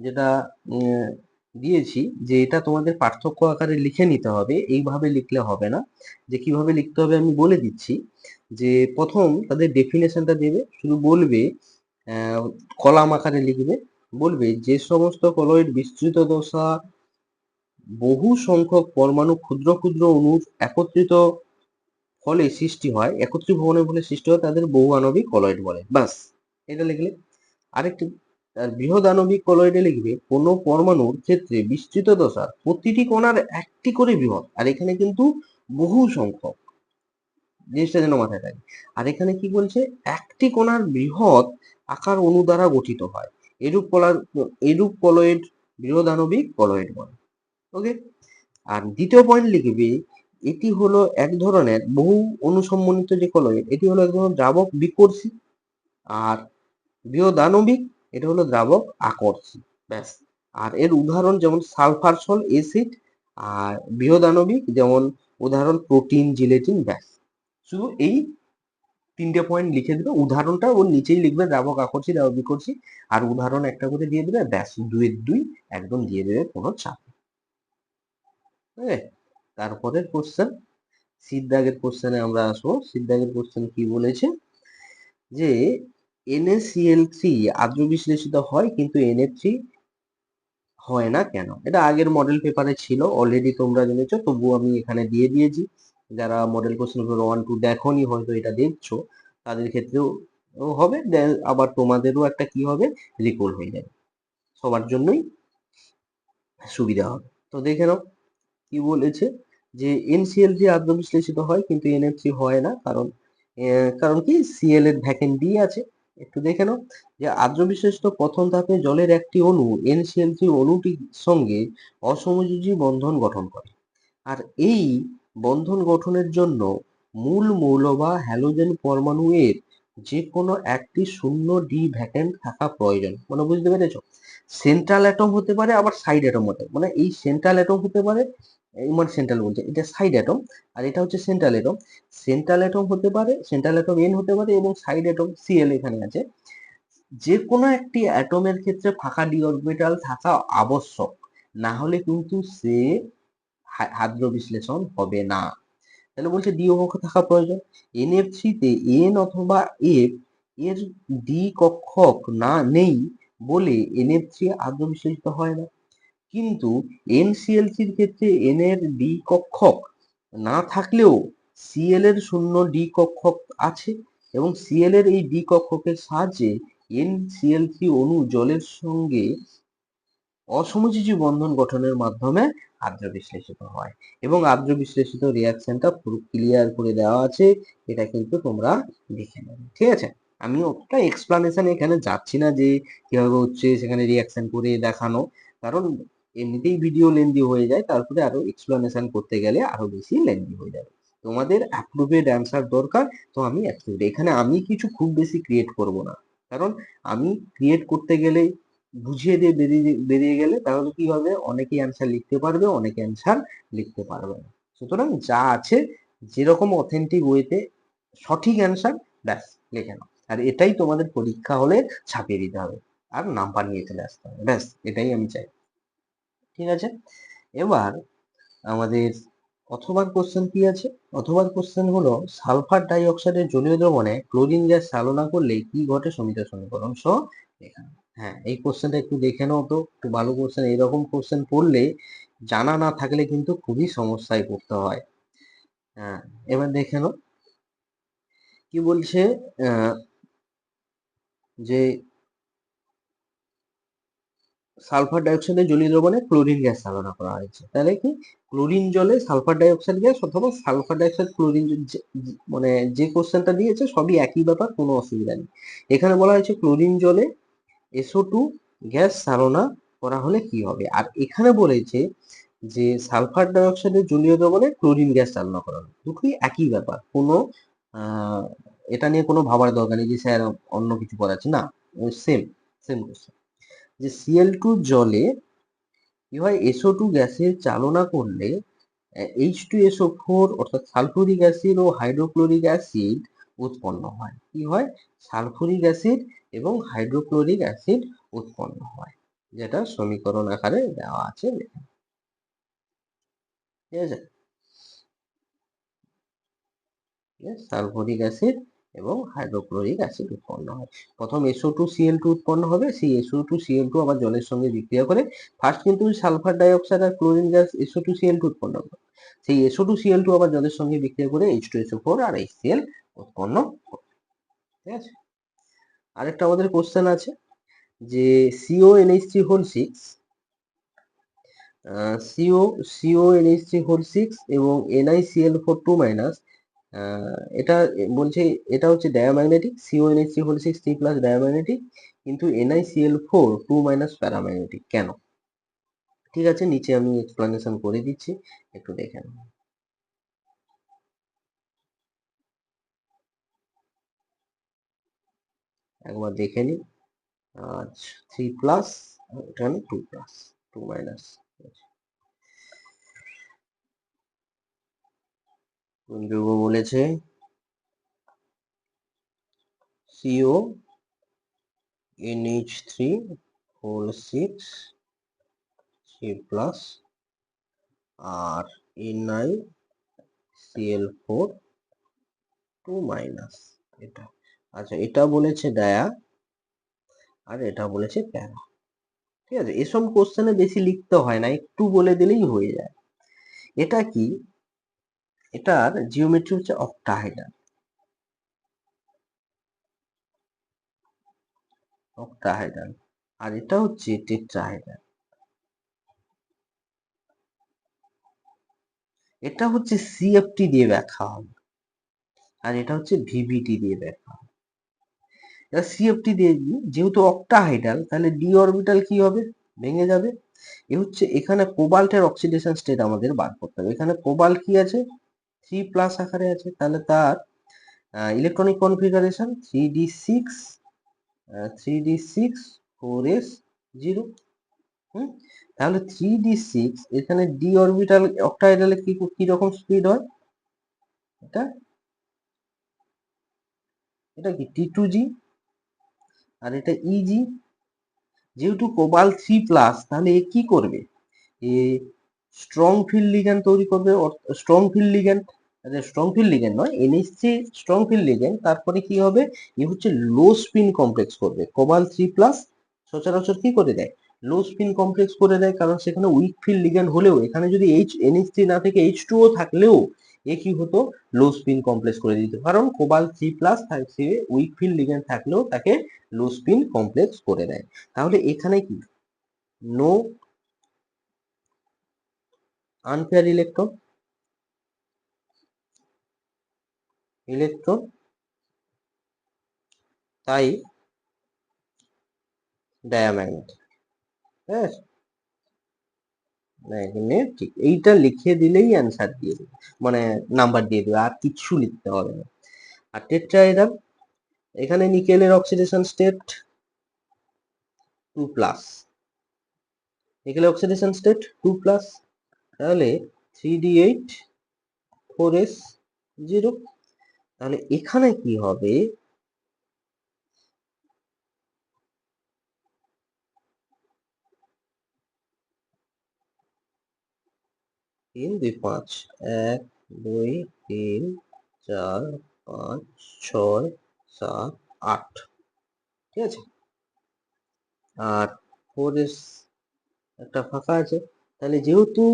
যেটা উম, দিয়েছি, যে এটা তোমাদের পার্থক্য আকারে লিখে নিতে হবে, এইভাবে লিখলে হবে না। যে কিভাবে লিখতে হবে আমি বলে দিচ্ছি। যে প্রথম তাদের ডেফিনেশনটা দেবে, শুধু বলবে, কলাম আকারে লিখবে, বলবে যে সমস্ত কলয়েড বিস্তৃত দশা বহু সংখ্যক পরমাণু ক্ষুদ্র ক্ষুদ্র অণুর একত্রিত ফলে সৃষ্টি হয়, একত্রিত ভবনের ফলে সৃষ্টি হয়, তাদের বহু আণবিক কলয়েড বলে। বাস, এটা লিখলে। আরেকটি, আর বৃহৎ আণবিক কলয়েডে লিখবে কোনো পরমাণুর ক্ষেত্রে বিস্তৃত দশার প্রতিটি কণার একটি করে বৃহৎ, আর এখানে কিন্তু বহু সংখ্যক, জিনিসটা যেন মাথায় থাকে। আর এখানে কি বলছে, একটি কণার বৃহৎ আকার অণু দ্বারা গঠিত হয়, এরূপ কলয়েড বৃহৎ আণবিক কলয়েড বলে। ওকে, আর দ্বিতীয় পয়েন্ট লিখবি, এটি হলো এক ধরনের বহু অনুসম্বন্ধিত যে কলয়েড, এটি হলো এক ধরনের দ্রাবক বিকর্ষী, আর বৃহদাণবিক এটা হলো দ্রাবক আকর্ষী। ব্যাস। আর এর উদাহরণ যেমন সালফার সল অ্যাসিড, আর বৃহদাণবিক যেমন উদাহরণ প্রোটিন, জিলেটিন। ব্যাস, শুধু এই তিনটে পয়েন্ট লিখে দিবে, উদাহরণটা ওর নিচেই লিখবে, দ্রাবক আকর্ষী, দ্রাবক বিকর্ষী, আর উদাহরণ একটা করে দিয়ে দিবে। ব্যাস, 2 এর 2 একদম দিয়ে দেবে, কোনো চাপ নেই। তারপরের কোশ্চেন, সিদ্ধাগের কোশ্চেনে আমরা আসবো। সিদ্ধাগের কোশ্চেন কি বলেছে, যে NaCl3 আদ্র বিশ্লেষিত হয় কিন্তু Na3 হয় না কেন? এটা আগের মডেল পেপারে ছিল, অলরেডি তোমরা জেনেছো, তবুও আমি এখানে দিয়ে দিয়েছি। যারা মডেল কোশ্চেন পেপার 1-2 দেখোনি, হয়তো এটা দেখছো, তাদের ক্ষেত্রেও হবে, আবার তোমাদেরও একটা কি হবে, রিকল হয়ে যাবে, সবার জন্যই সুবিধা হবে। তো দেখে নাও কি বলেছে, যে NCl3 আদ্র বিশ্লেষিত হয় কিন্তু Na3 হয় না, কারণ কি, Cl এর ভ্যাকেন্ট ডি আছে। একটু দেখে নাও, যে আদ্র বিশ্লেষিত প্রথম ধাপে জলের একটি অণু NCl3 অণুটির সঙ্গে অসমযোজী বন্ধন গঠন করে, আর এই বন্ধন গঠনের জন্য মূল মৌল বা হ্যালোজেন পরমাণু এর যে কোনো একটি শূন্য ডি ভ্যাকেন্ট থাকা প্রয়োজন। মানে বুঝতে পেরেছো, সেন্ট্রাল অ্যাটম হতে পারে, আবার সাইড অ্যাটম হতে পারে। মানে এই সেন্ট্রাল অ্যাটম হতে পারে, মানে সেন্ট্রাল বলছে, এটা সাইড অ্যাটম, আর এটা হচ্ছে সেন্ট্রাল অ্যাটম। সেন্ট্রাল অ্যাটম হতে পারে, সেন্ট্রাল অ্যাটম N হতে পারে, এবং সাইড অ্যাটম Cl এখানে আছে। যে কোনো একটি অ্যাটমের ক্ষেত্রে ফাঁকা ডি অরবিটাল থাকা আবশ্যক, না হলে কিন্তু সে আদ্র বিশ্লেষণ হবে না। তাহলে বলছে ডি কক্ষ থাকা প্রয়োজন। NF3 তে N অথবা F এর ডি কক্ষক না নেই বলে NF3 আদ্র বিশ্লেষিত হয় না। কিন্তু NCl3 এর ক্ষেত্রে N এর ডি কক্ষক না থাকলেও Cl এর শূন্য ডি কক্ষক আছে, এবং Cl এর এই ডি কক্ষকের সাহায্যে NCl3 অণু জলের সঙ্গে অসমযোজী বন্ধন গঠনের মাধ্যমে আদ্র বিশ্লেষিত হয়, এবং আদ্র বিশ্লেষিত রিয়াকশনটা পুরো ক্লিয়ার করে দেওয়া আছে, এটা কিন্তু তোমরা দেখে নেবে। ঠিক আছে, আমি ওটা এক্সপ্লানেশন এখানে যাচ্ছি না, যে কিভাবে হচ্ছে সেখানে রিয়াকশন করে দেখানো, কারণ এমনিতেই ভিডিও লেন্দি হয়ে যায়, তারপরে আরো এক্সপ্লানেশন করতে গেলে আরো বেশি লেন্দি হয়ে যাবে। তোমাদের অ্যাপ্রুভেড অ্যান্সার দরকার, তো আমি অ্যাপ্রুভড, এখানে আমি কিছু খুব বেশি ক্রিয়েট করব না, কারণ আমি ক্রিয়েট করতে গেলে, বুঝিয়ে দিয়ে বেরিয়ে গেলে তাহলে কি হবে, অনেকেই অ্যান্সার লিখতে পারবে, অনেকে অ্যান্সার লিখতে পারবে না। সুতরাং যা আছে, যেরকম অথেন্টিক ওয়েতে সঠিক অ্যান্সার, ব্যাস লিখে নাও, আর এটাই তোমাদের পরীক্ষা হলে ছাপিয়ে দিতে হবে, আর নাম্বার নিয়ে চলে আসতে হবে। ব্যাস, এটাই আমি চাই। ঠিক আছে, এবার আমাদের অথবা কোশ্চেন কি আছে? অথবা কোশ্চেন হলো সালফার ডাই অক্সাইডের জলীয় দ্রবণে ক্লোরিন গ্যাস চালনা করলে কি ঘটে সমীকরণ সমীকরণ সহ লেখা। হ্যাঁ, এই কোশ্চেনটা একটু দেখে নাও তো, একটু ভালো কোশ্চেন। এইরকম কোশ্চেন পড়লে জানা না থাকলে কিন্তু খুবই সমস্যায় পড়তে হয়। হ্যাঁ, এবার দেখে নাও কি বলছে, যে সালফার ডাইঅক্সাইডের জলীয় দ্রবণে ক্লোরিন গ্যাস চালনা করা হয়েছে। তাহলে কি ক্লোরিন জলে সালফার ডাইঅক্সাইড গ্যাস অথবা সালফার ডাইঅক্সাইড ক্লোরিন, মানে যে কোশ্চেনটা দিয়েছে সবই একই ব্যাপার, কোনো অসুবিধা নেই। এখানে বলা হয়েছে ক্লোরিন জলে SO2 গ্যাস চালনা করা হলে কি হবে, আর এখানে বলেছে যে সালফার ডাইঅক্সাইডের জলীয় দ্রবণে ক্লোরিন গ্যাস চালনা করা হবে। দুটোই একই ব্যাপার, কোনো এটা নিয়ে কোনো ভাবার দরকার নেই যে স্যার অন্য কিছু পড়াচ্ছে না, সেম সেম কোশ্চেন। যে Cl2 জলে কি হয়, SO2 গ্যাসের চালনা করলে H2SO4 অর্থাৎ সালফুরিক অ্যাসিড ও হাইড্রোক্লোরিক অ্যাসিড উৎপন্ন হয়। কি হয়? সালফুরিক অ্যাসিড এবং হাইড্রোক্লোরিক অ্যাসিড উৎপন্ন হয়, যেটা সমীকরণ আকারে দেওয়া আছে। ঠিক আছে, সালফুরিক অ্যাসিড এবং হাইড্রোক্লোরিক অ্যাসিড উৎপন্ন হয়। প্রথম SO2Cl2 উৎপন্ন হবে, সেই SO2Cl2 আবার জলের সঙ্গে বিক্রিয়া করে ফার্স্ট কিন্তু সালফার ডাইঅক্সাইড আর ক্লোরিন গ্যাস SO2Cl2 উৎপন্ন হবে, সেই SO2Cl2 আবার জলের সঙ্গে বিক্রিয়া করে H2SO4 আর HCl উৎপন্ন হবে। ঠিক আছে, আরেকটা আমাদের কোশ্চেন আছে যে CONH3 হোল 6 CONH3 হোল 6 এবং NiCl4 2- এটা বলছে এটা হচ্ছে ডায়াম্যাগনেটিক, CONH3 হোল 6 3+ ডায়াম্যাগনেটিক, কিন্তু NiCl4 2- প্যারাম্যাগনেটিক। কেন? ঠিক আছে, নিচে আমি এক্সপ্লানেশন করে দিচ্ছি, একটু দেখে নাও। একবার দেখে নিই। আচ্ছা, 3+ এখানে 2+, 2-, কোন যৌগ বলেছে? CONH3 হোল 6 3+ আর NiCl4 2-, এটা। আচ্ছা, এটা বলেছে ডায়া আর এটা বলেছে প্যারা। ঠিক আছে, এসব কোশ্চেনে বেশি লিখতে হয় না, একটু বলে দিলেই হয়ে যায়। এটা কি? এটার জিওমেট্রি হচ্ছে অক্টাহেড্রাল, অক্টাহেড্রাল, আর এটা হচ্ছে টেট্রাহেড্রাল। এটা হচ্ছে CFT দিয়ে ব্যাখ্যা হবে, আর এটা হচ্ছে VBT দিয়ে ব্যাখ্যা হবে। এটা CFT দিয়ে, যেহেতু অক্টাহেড্রাল তাহলে ডি অরবিটাল কি হবে? ভেঙে যাবে। এ হচ্ছে এখানে কোবাল্টের অক্সিডেশন স্টেট আমাদের বার করতে হবে। এখানে কোবাল্ট কি আছে? 3+ আকারে আছে, তাহলে তার electronic configuration 3d6 3d6 4s0। তাহলে 3d6, এখানে ডি অরবিটাল অক্টাহেড্রালে কি রকম স্পিড হয়? এটা এটা কি T2g, আর এটা EG। যেহেতু কোবাল্ট 3+, তাহলে এ কি করবে? এ স্ট্রং ফিল্ড লিগ্যান্ড তৈরি করবে, strong field ligand, strong field ligand নয়, NH3 স্ট্রং ফিল্ড লিগ্যান্ড। তারপরে কি হবে? এ হচ্ছে লো স্পিন কমপ্লেক্স করবে। কোবাল্ট 3+ সচরাচর কি করে দেয়? লো স্পিন কমপ্লেক্স করে দেয়, কারণ সেখানে উইক ফিল্ড লিগ্যান্ড হলেও, এখানে যদি NH3 না থেকে H2O থাকলেও এ কি হতো? লো স্পিন কমপ্লেক্স করে দিত, কারণ কোবাল্ট 3+ সে উইক ফিল্ড লিগ্যান্ড থাকলেও তাকে লো স্পিন কমপ্লেক্স করে দেয়। তাহলে এখানে কি নো আনপেয়ার ইলেকট্রন, তাই ডায়াম্যাগনেটিক। হ্যাঁ, ম্যাগনেটিক, এইটা লিখে দিলেই অ্যান্সার দিয়ে দেবে, মানে নাম্বার দিয়ে দেবে, আর কিছু লিখতে হবে না। আর টেট্রাহেড্রাল, এখানে নিকেলের অক্সিডেশন স্টেট 2+, নিকেলের অক্সিডেশন স্টেট 2+, তাহলে 3d8 4s0। তাহলে এখানে কি হবে? 3 2 5 1 2 3 4 5 6 7 8, ঠিক আছে। আর 4s একটা ফাঁকা আছে, তাহলে যেহেতু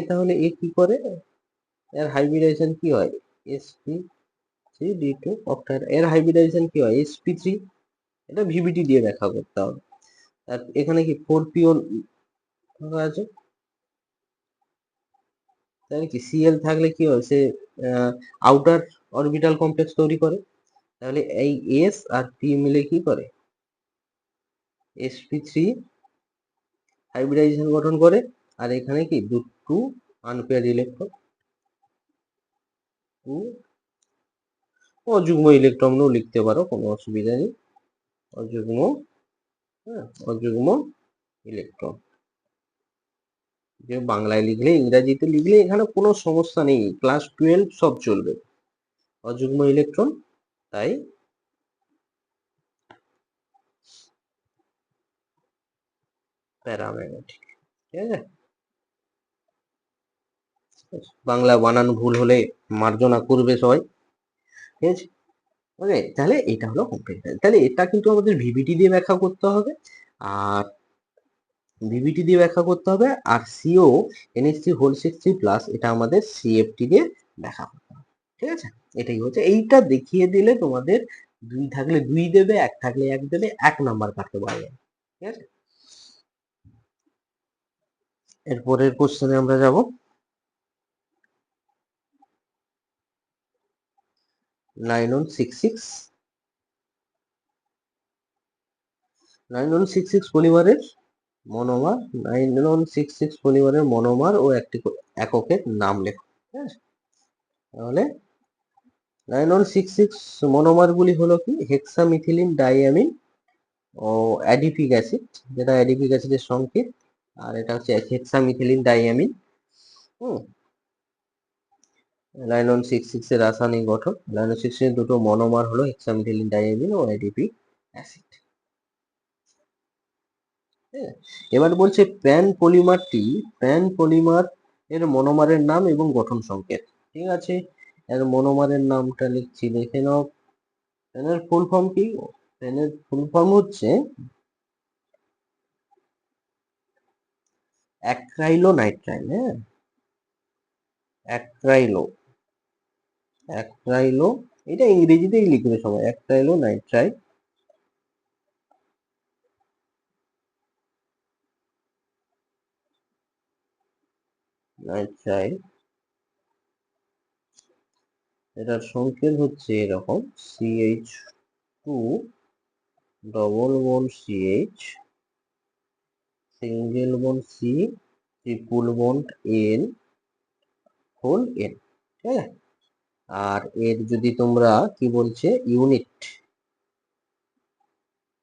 তাহলে এ কি করে, এর হাইব্রিডাইজেশন কি হয়, sp3d2 অক্টাইড, এর হাইব্রিডাইজেশন কি হয়, sp3, এটা ভিবিটি দিয়ে ব্যাখ্যা করতে হবে। আর এখানে কি 4p ফাঁকা আছে, তাহলে কি Cl থাকলে কি হয়, সে আউটার অরবিটাল কমপ্লেক্স তৈরি করে, তাহলে এই s আর p মিলে কি করে, sp3 হাইব্রিডাইজেশন গঠন করে। আর এখানে কি টু আনপেয়ার ইলেকট্রন, টু অযুগ্ম ইলেকট্রনও লিখতে পারো, কোনো অসুবিধা নেই, অযুগ্ম, অযুগ্ম ইলেকট্রন, যে বাংলায় লিখলে ইংরাজিতে লিখলে এখানে কোনো সমস্যা নেই, ক্লাস 12 সব চলবে, অযুগ্ম ইলেকট্রন, তাই প্যারাম্যাগনেটিক, ঠিক আছে। বাংলা বানান ভুল হলে মার্জনা করবে সবাই, ঠিক আছে। ওকে, তাহলে এটা হলো কমপ্লিট, তাহলে এটা কিন্তু আমাদের ভিবিটি দিয়ে ব্যাখ্যা করতে হবে, আর ভিবিটি দিয়ে ব্যাখ্যা করতে হবে, আর সিও NH3 হোল 6 প্লাস এটা আমাদের সিএফটি দিয়ে ব্যাখ্যা করতে হবে, ঠিক আছে। এটাই হচ্ছে, এইটা দেখিয়ে দিলে তোমাদের 2 থাকলে 2 দেবে, 1 থাকলে 1 দেবে, 1 নাম্বার কাটতে পারবে, ঠিক আছে। এরপরের কোশ্চেনে আমরা যাব, 9166 পলিমারের মনোমার, 9166 পলিমারের মনোমার ও একটি এককের নাম লেখো, ঠিক আছে। তাহলে 9166 মনোমার গুলি হলো কি, হেক্সামিথিলিন ডাইঅ্যামিন ও অ্যাডিপিক অ্যাসিড, যেটা অ্যাডিপিক অ্যাসিডের সংকেত, আর এটা হচ্ছে হেক্সামিথিলিন ডাইঅ্যামিন। 9166 এর রাসায়নিক গঠন, 9166 এর দুটো মনোমার হলো হেক্সামিথিলিন ডাইঅ্যামিন ও অ্যাডিপিক অ্যাসিড। এবার বলছে প্যান পলিমার এর মনোমারের নাম এবং গঠন সংকেত, ঠিক আছে। এর মনোমারের নামটা লিখছি, দেখে নাও। প্যানের ফুল ফর্ম কি, প্যানের ফুল ফর্ম হচ্ছে অ্যাক্রাইলো নাইট্রাইল, হ্যাঁ, অ্যাক্রাইলো, অ্যাক্রাইলো, এটা ইংরেজিতেই লিখবে সবাই, অ্যাক্রাইলো নাইট্রাইল, নাইট্রাইল, এটার সংকেত হচ্ছে এরকম, CH2 double bond CH, single bond C, triple bond N, whole N, ঠিক আছে। আর এর যদি তোমরা কি বলছে ইউনিট,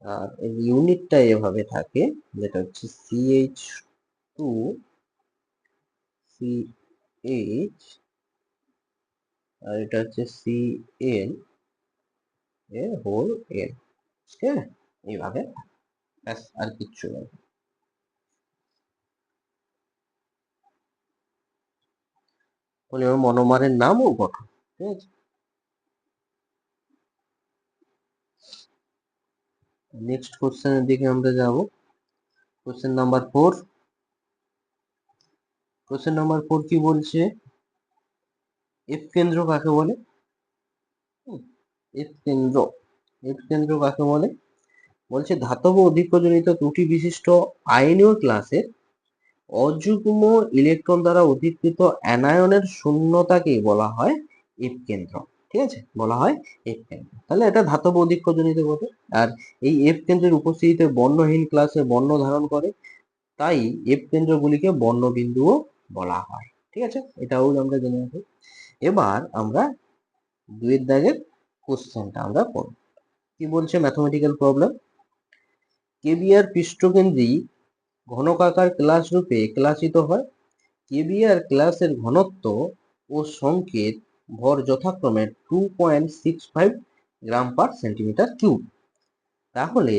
আর এর ইউনিটটা এভাবে থাকে, যেটা হচ্ছে CH2 CH, আর এটা হচ্ছে CN এ হোল N, ঠিক আছে, এইভাবে, ব্যাস আর কিচ্ছু নয়। মনোমারের নাম ও গঠন, ঠিক আছে। নেক্সট কোশ্চেনের দিকে আমরা যাব, কোশ্চেন নাম্বার 4। কোশ্চেন নাম্বার 4 কি বলছে, এফ কেন্দ্র কাকে বলে, এফ কেন্দ্র, এফ কেন্দ্র কাকে বলে, বলছে ধাতব অধিক্যজনিত ত্রুটি বিশিষ্ট আয়নীয় ক্লাসের অযুগ্ম ইলেকট্রন দ্বারা অধিকৃত অ্যানায়নের শূন্যতাকে বলা হয় এফ কেন্দ্র, ঠিক আছে, বলা হয় এফ কেন্দ্র। তাহলে এটা ধাতব অধিক্যজনিত বটে, আর এই এফ কেন্দ্রের উপস্থিতিতে বর্ণহীন ক্লাসে বর্ণ ধারণ করে, তাই এফ কেন্দ্রগুলিকে বর্ণবিন্দুও বলা হয়, ঠিক আছে, এটাও আমরা জেনে রাখি। এবার আমরা 2 দাগের কোশ্চেনটা আমরা পড়ব, কি বলছে, ম্যাথমেটিক্যাল প্রবলেম, কেবিআর পৃষ্ঠকেন্দ্রী ঘনকাকার ক্লাস রূপে ক্লাসিত হয়, কেবিআর ক্লাসের ঘনত্ব ও সংকেত ভর যথাক্রমে 2.65 গ্রাম পার সেন্টিমিটার কিউব, তাহলে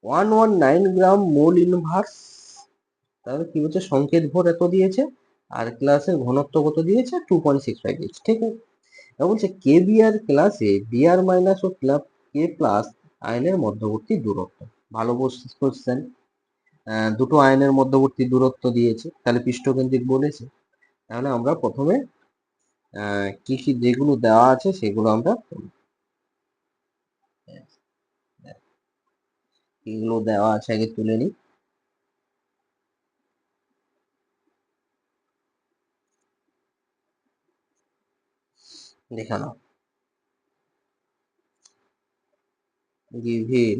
119 গ্রাম মোল ইনভার্স তাহলে কি হচ্ছে, সংকেত ভর এত দিয়েছে আর ক্লাসের ঘনত্ব কত দিয়েছে, 2.65 দিয়েছে। ঠিক আছে, এবার বলছে কে বিআর ক্লাসে বিআর মাইনাস ও কে প্লাস আয়নের মধ্যবর্তী দূরত্ব। ভালো কোশ্চেন। দুটো আয়নের মধ্যবর্তী দূরত্ব দিয়েছে, তাহলে পৃষ্ঠকেন্দ্রিক বলেছে। তাহলে আমরা প্রথমে কি কি যেগুলো দেওয়া আছে সেগুলো আমরা এগুলো দেওয়া আছে আগে তুলে নিই। দেখে নাও, গিভেন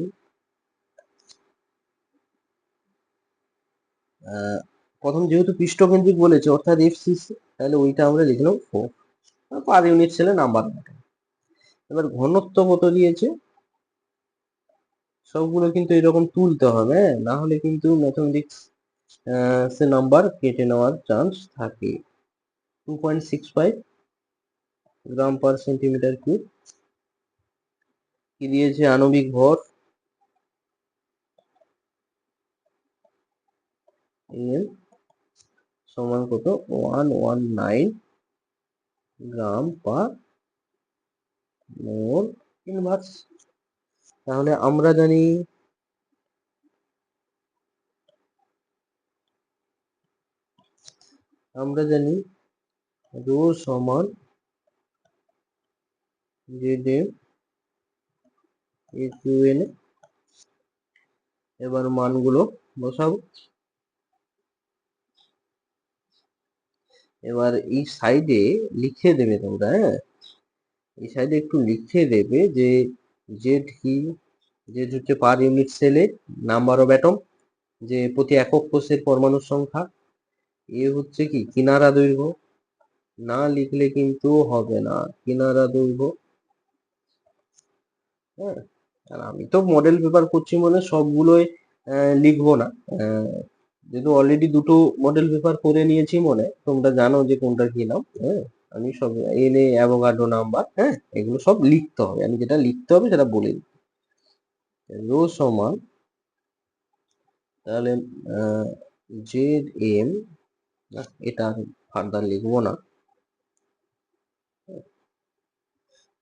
প্রথম যেহেতু পৃষ্ঠকেন্দ্রিক বলেছে অর্থাৎ এফসিসি, তাহলে ওইটা আমরা লিখলাম 4 পার ইউনিট সেলে নাম্বার। এবার ঘনত্ব কত দিয়েছে, সবগুলো কিন্তু এরকম তুলতে হবে, না হলে কিন্তু ম্যাথমেটিক্স সে নাম্বার কেটে নেওয়ার চান্স থাকে। 2.65 গ্রাম পার সেন্টিমিটার কিউব। কি দিয়েছে, আণবিক ভর এম সমান কত, 119 গ্রাম পার মোল ইনভার্স। তাহলে আমরা জানি রো সমান জেড এম এন। এবার মানগুলো বসাবো। এবার এই সাইডে লিখে দেবে তোমরা, হ্যাঁ এই সাইডে একটু লিখে দেবে যে জেড কি, জেড হচ্ছে পার ইউনিট সেলে নাম্বার অফ অ্যাটম, যে প্রতি একক কোষের পরমাণুর সংখ্যা। এ হচ্ছে কি কিনারা দৈর্ঘ্য, না লিখলে কিন্তু হবে না, কিনারা দৈর্ঘ্য। হ্যাঁ, আর আমি তো মডেল পেপার করছি মানে সবগুলোই লিখবো না, যেহেতু অলরেডি দুটো মডেল পেপার করে নিয়েছি, মনে তোমরা জানো যে কোনটা কি নাম। হ্যাঁ, আমি সব এনে অ্যাভোগাড্রো নাম্বার, হ্যাঁ এগুলো সব লিখতে হবে, আমি যেটা লিখতে হবে সেটা বলে দিই। রো সমান তাহলে জেড এম, এটা ফার্দার লিখবো না।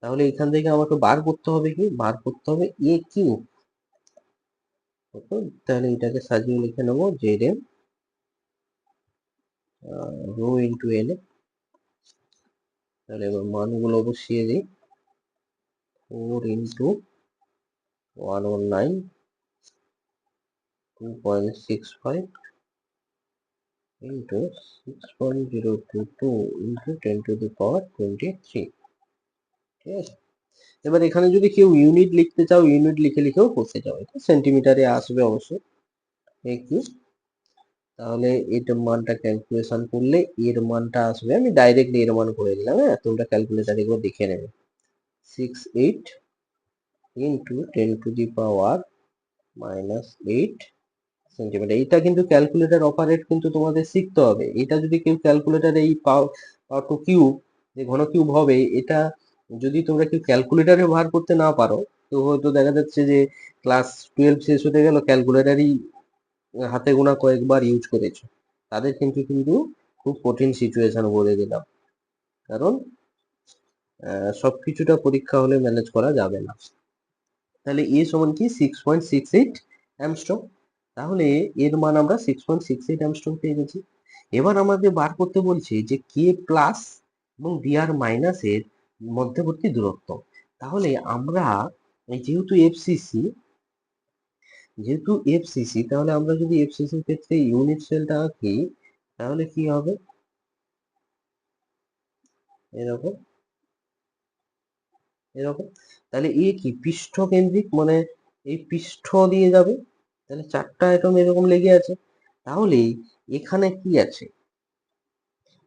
তাহলে এখান থেকে আমাকে বার করতে হবে, কি বার করতে হবে, এ কিউ। তাহলে এটাকে সাজিয়ে লিখে নেবো Z M rho into N. তাহলে এবার মানগুলো বসিয়ে দিই, 4 into 119 2.65 into 6.022 into 10 to the power 23। ঠিক আছে, এবার এখানে যদি কেউ ইউনিট লিখতে চাও ইউনিট লিখে লিখেও করতে চাও, এটা সেন্টিমিটারে আসবে অবশ্যই। কি তাহলে এটার মানটা ক্যালকুলেশন করলে এর মানটা আসবে, আমি ডাইরেক্ট এর মান করে দিলাম, হ্যাঁ তোমরা ক্যালকুলেটারে একবার দেখে নেবে। 68 into 10 to the power -8 centimetre. এইটা কিন্তু ক্যালকুলেটর অপারেট কিন্তু তোমাদের শিখতে হবে। এটা যদি কেউ ক্যালকুলেটর এই পাওয়ার টু কিউব যে ঘন কিউব হবে, এটা যদি তোমরা কেউ ক্যালকুলেটরে বার করতে না পারো, তো হয়তো দেখা যাচ্ছে যে ক্লাস 12 শেষ হতে গেল ক্যালকুলেটরই হাতে গোনা কয়েকবার ইউজ করেছো, তাদের কিন্তু কিন্তু খুব কঠিন সিচুয়েশন বলে দিলাম। কারণ সবকিছুটা পরীক্ষা হলে ম্যানেজ করা যাবে না। তাহলে এ সমান কি 6.68 অ্যামস্ট্রং। তাহলে এর মান আমরা 6.68 অ্যামস্ট্রং পেয়ে গেছি। এবার আমাদের বার করতে বলছে যে কে প্লাস এবং বিআর মাইনাস এর মধ্যবর্তী দূরত্ব। তাহলে আমরা যেহেতু এফসিসি তাহলে আমরা যদি এফসিসির ক্ষেত্রে ইউনিট সেলটা আঁকি, তাহলে কি হবে, এরকম এরকম। তাহলে এ কি পৃষ্ঠ কেন্দ্রিক, মানে এই পৃষ্ঠ দিয়ে যাবে, তাহলে চারটা আইটেম এরকম লেগে আছে। তাহলে এখানে কি আছে,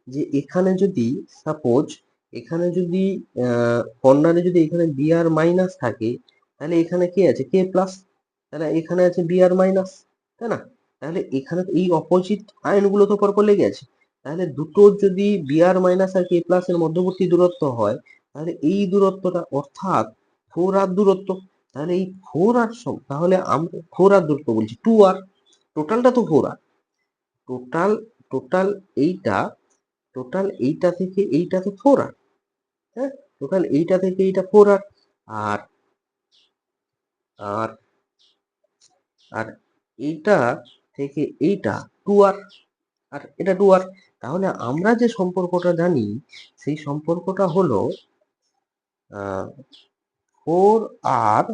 যে এখানে যদি সাপোজ এখানে যদি কর্নারে যদি এখানে বিআর মাইনাস থাকে, তাহলে এখানে কি আছে কে প্লাস, তাহলে এখানে আছে বিআর মাইনাস, তাই না? তাহলে এখানে এই অপোজিট আয়নগুলো তো পরপর লেগে আছে। তাহলে দুটো যদি বিআর মাইনাস আর কে প্লাস এর মধ্যবর্তী দূরত্ব হয়, তাহলে এই দূরত্বটা অর্থাৎ 4r দূরত্ব। তাহলে এই 4r তাহলে আমরা 4r দূরত্ব বলছি, 2r, টোটালটা তো 4r। টোটাল টোটাল এইটা টোটাল এইটা থেকে এইটাতে 4R, হ্যাঁ, টোটাল এইটা থেকে এইটা 4R, আর আর আর এইটা থেকে এইটা 2R, আর এটা 2R। তাহলে আমরা যে সম্পর্কটা জানি সেই সম্পর্কটা হলো 4R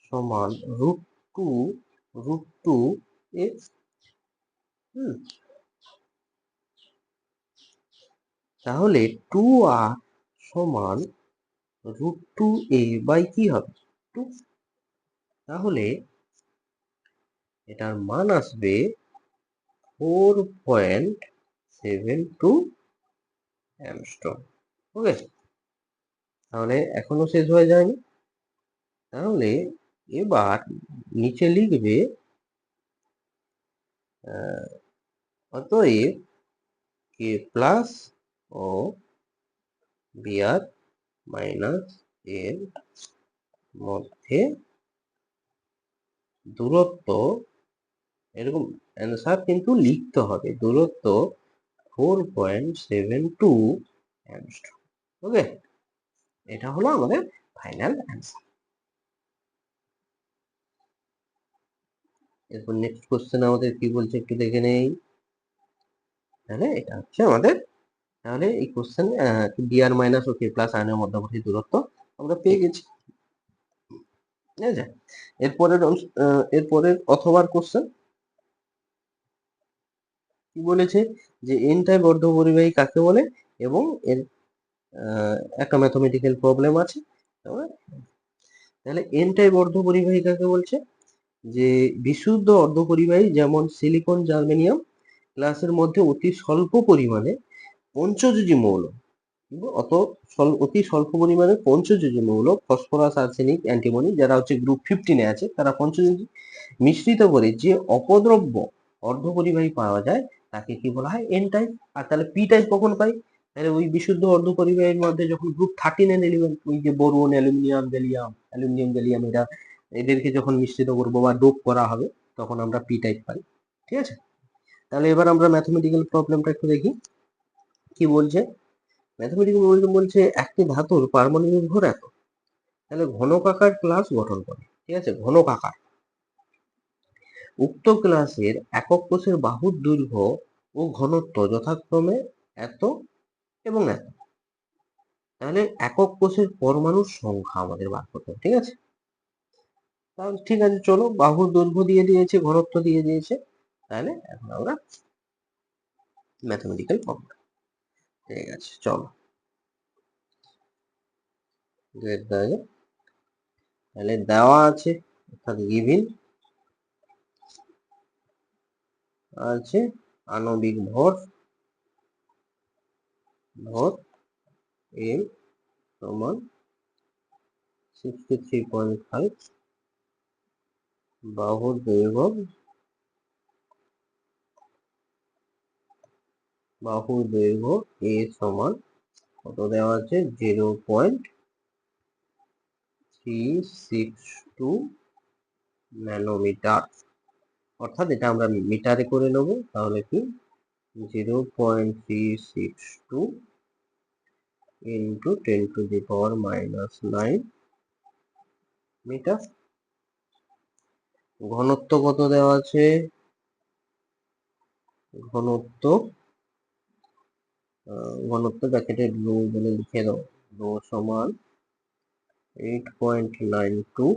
সমান √2 x। তাহলে 2R সমান √2a বাই কি হবে 2। তাহলে এটার মান আসবে 4.72 অ্যাংস্ট্রম। ওকে, তাহলে এখনো শেষ হয়ে যায়নি। তাহলে এবার নিচে লিখবে অতএব কে প্লাস ও বিআর মাইনাস এর মধ্যে দূরত্ব, এরকম অ্যান্সার কিন্তু লিখতে হবে, দূরত্ব 4.72 অ্যাংস্ট্রম। ওকে, এটা হলো আমাদের ফাইনাল অ্যান্সার। এরপর নেক্সট কোশ্চেন আমাদের কি বলছে একটু দেখে নেই। তাহলে এটা হচ্ছে আমাদের, তাহলে এই কোশ্চেন ডিআর মাইনাস ও কে প্লাস আয়নের মধ্যবর্তী দূরত্ব আমরা পেয়ে গেছি। ঠিক আছে, এরপরের অথবার কোশ্চেন কি বলেছে যে এন টাইপ অর্ধপরিবাহী কাকে বলে, এবং এর একটা ম্যাথমেটিক্যাল প্রবলেম আছে। তাহলে এন টাইপ অর্ধপরিবাহী কাকে বলছে, যে বিশুদ্ধ অর্ধপরিবাহী যেমন সিলিকন, জার্মেনিয়াম গ্লাসের মধ্যে অতি স্বল্প পরিমাণে পঞ্চযোজী মৌল, অতি স্বল্প পরিমাণে পঞ্চযোজী মৌল ফসফরাস, আর্সেনিক, অ্যান্টিমনি যারা হচ্ছে গ্রুপ 15-এ আছে তারা পঞ্চযোজী মিশ্রিত করে যে অপদ্রব্য অর্ধপরিবাহী পাওয়া যায় তাকে কি বলা হয় এন টাইপ। আর তাহলে পি টাইপ কখন পাই, তাহলে ওই বিশুদ্ধ অর্ধপরিবাহীর মধ্যে যখন গ্রুপ 13 এলিমেন্ট, ওই যে বোরন, অ্যালুমিনিয়াম গ্যালিয়াম এদেরকে যখন মিশ্রিত করবো বা ডোপ করা হবে তখন আমরা পি টাইপ পাই। ঠিক আছে, তাহলে এবার আমরা ম্যাথমেটিক্যাল প্রবলেমটা একটু দেখি কি বলছে। ম্যাথমেটিক্যাল প্রবলেম বলছে একটি ধাতুর পারমাণবিক ভর এত, তাহলে ঘনকাকার ক্লাস গঠন করে। ঠিক আছে, ঘনকাকার উক্ত ক্লাসের একক কোষের বাহুর দৈর্ঘ্য ও ঘনত্ব যথাক্রমে এত এবং এত। তাহলে একক কোষের পরমাণুর সংখ্যা আমাদের বার করতে হবে। ঠিক আছে, তাহলে ঠিক আছে, চলো বাহুর দৈর্ঘ্য দিয়ে দিয়েছে, ঘনত্ব দিয়ে দিয়েছে, তাহলে এখন আমরা ম্যাথমেটিক্যাল প্রবলেম। ঠিক আছে, চলো তাহলে দেওয়া আছে, অর্থাৎ গিভিন আছে আণবিক ভর এম সমান 63.5, বাহুর দৈর্ঘ্য এ সমান কত দেওয়া আছে 0.362 ন্যানোমিটার। অর্থাৎ এটা আমরা মিটারে করে নেব, তাহলে কি 0.362 ইন্টু 10⁻⁻9 মিটার। ঘনত্ব কত দেওয়া আছে, ঘনত্ব ব্র্যাকেটে রো বলে লিখে দাও, রো সমান 8.92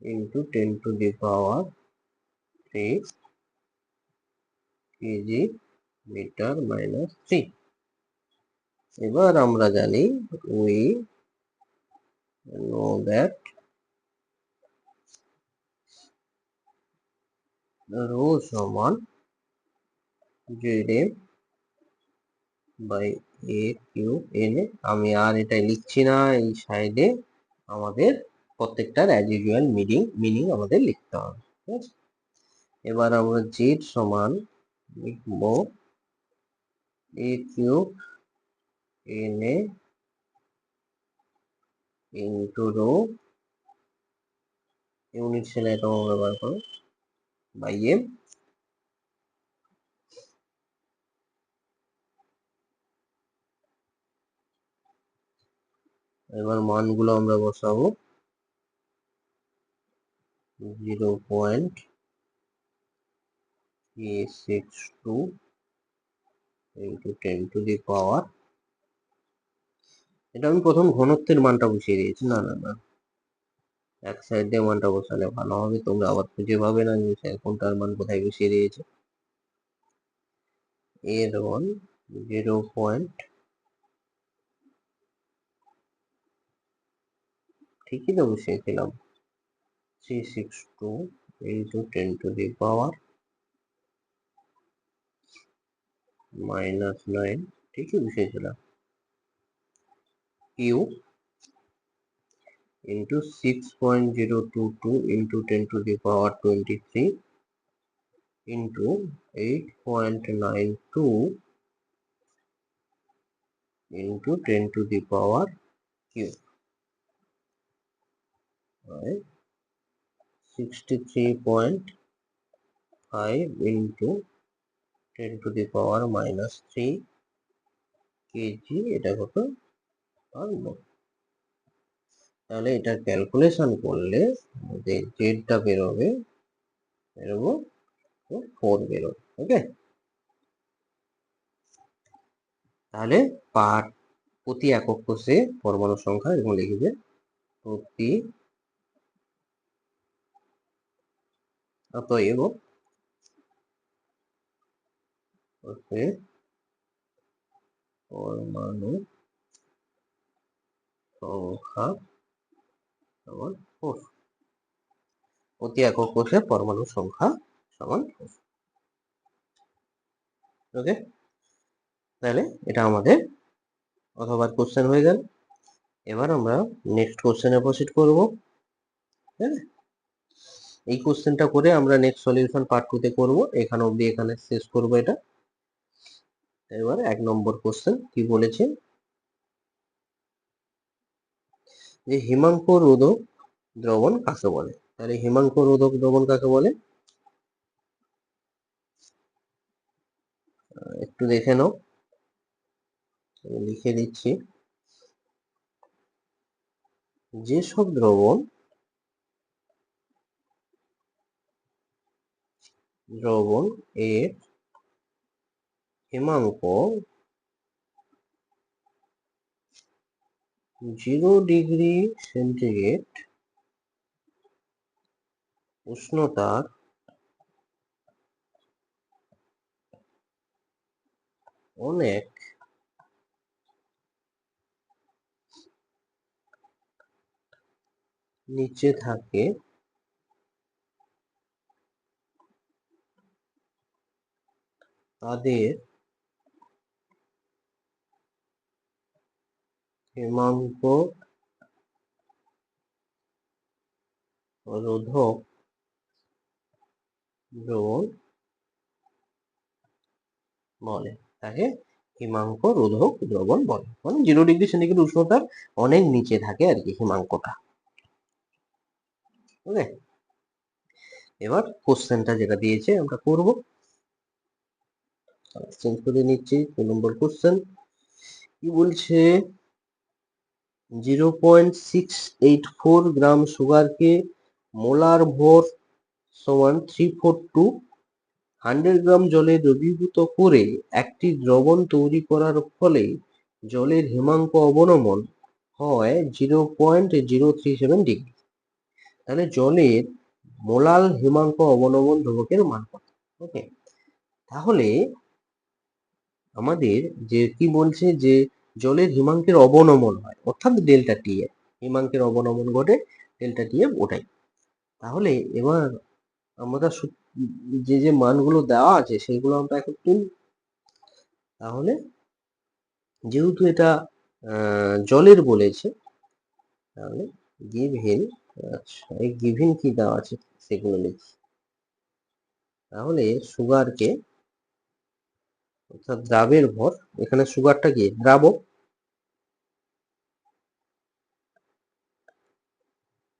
ইন্টু 10⁻³ কেজি মিটার মাইনাস 3। এবার আমরা জানি উই নো দ্যাট রো সমান Z by A Q N A. আমি আর এটা লিখছি না, এই সাইডে আমাদের প্রত্যেকটার অ্যাজ ইউজুয়াল মিনিং আমাদের লিখতে হবে। ঠিক আছে, এবার আমরা জেড সমান লিখবো a Q N A into rho, unit cell item ব্যবহার করো, বাই এম। এবার মানগুলো আমরা বসাবো 0.362 ইন্টু 10⁻, এটা আমি প্রথম ঘনত্বের মানটা বসিয়ে দিয়েছি। না না না, এক সাইড দিয়ে মানটা বসালে ভালো হবে, তোমরা আবার খুঁজে পাবে না যে কোনটার মান কোথায় বসিয়ে দিয়েছে। এর মান 0. ঠিকই তো বসিয়েছিলাম, 362 ইন্টু 10⁻⁻9, ঠিকই বসিয়েছিলাম। Q into 6.022 into 10⁻23 into 8.92 into 10⁻³ 63.5 into 10⁻³ KG, এটা কত পারবো। তাহলে এটা ক্যালকুলেশন করলে আমাদের জেডটা বেরোবে 4 বেরোবে। ওকে, তাহলে প্রতি একক কোষে পরমাণু সংখ্যা এবং লিখবে প্রতি অতএব কোষে পরমাণু সংখ্যা সমান 4। প্রতি একক কোষে পরমাণু সংখ্যা সমান 4। ওকে, তাহলে এটা আমাদের অথবা কোশ্চেন হয়ে গেল। এবার আমরা নেক্সট কোশ্চেনে প্রসিড করব। হ্যাঁ, এই কোশ্চেনটা করে আমরা নেক্সট সলিউশন পার্ট 2 তে করব। এখানে অবধি এখানে শেষ করব এটা। এবার 1 নম্বর কোশ্চেন কি বলেছে, যে হিমাঙ্ক রোধক দ্রবণ কাকে বলে। তাহলে হিমাঙ্ক রোধক দ্রবণ কাকে বলে একটু দেখে নাও, লিখে দিচ্ছি। যেসব দ্রবণ এর হিমাঙ্ক 0°C উষ্ণতার অনেক নিচে থাকে তাদের হিমাঙ্ক রোধক দ্রবণ বলে। তাকে হিমাঙ্ক রোধক দ্রবণ বলে, মানে 0°C উষ্ণতার অনেক নিচে থাকে আর কি হিমাঙ্কটা। ওকে, এবার কোশ্চেনটা যেটা দিয়েছে আমরা করব। চেঞ্জ করে নিচ্ছি। 2 নম্বর কোশ্চেন কি বলছে, 0.684 গ্রাম সুগারকে মোলার ভর সমান 342 100 গ্রাম জলে দ্রবীভূত করে একটি দ্রবণ তৈরি করার ফলে জলের হিমাঙ্ক অবনমন হয় 0.037 ডিগ্রি। তাহলে জলের মোলাল হিমাঙ্ক অবনমন ধ্রুবকের মান কত। ওকে, তাহলে আমাদের যে কি বলছে, যে জলের হিমাঙ্কের অবনমন হয় অর্থাৎ ডেল্টা টি এফ, হিমাঙ্কের অবনমন ঘটে ডেল্টা টি এফ ওটাই। তাহলে এবার আমরা যে মানগুলো দেওয়া আছে সেগুলো আমরা এখন তুলি। তাহলে যেহেতু এটা জলের বলেছে, তাহলে গিভেন, আচ্ছা এই গিভেন কি দেওয়া আছে সেগুলো লিখি। তাহলে সুগারকে অর্থাৎ দ্রাবের ভর, এখানে সুগারটা কি দ্রাবক,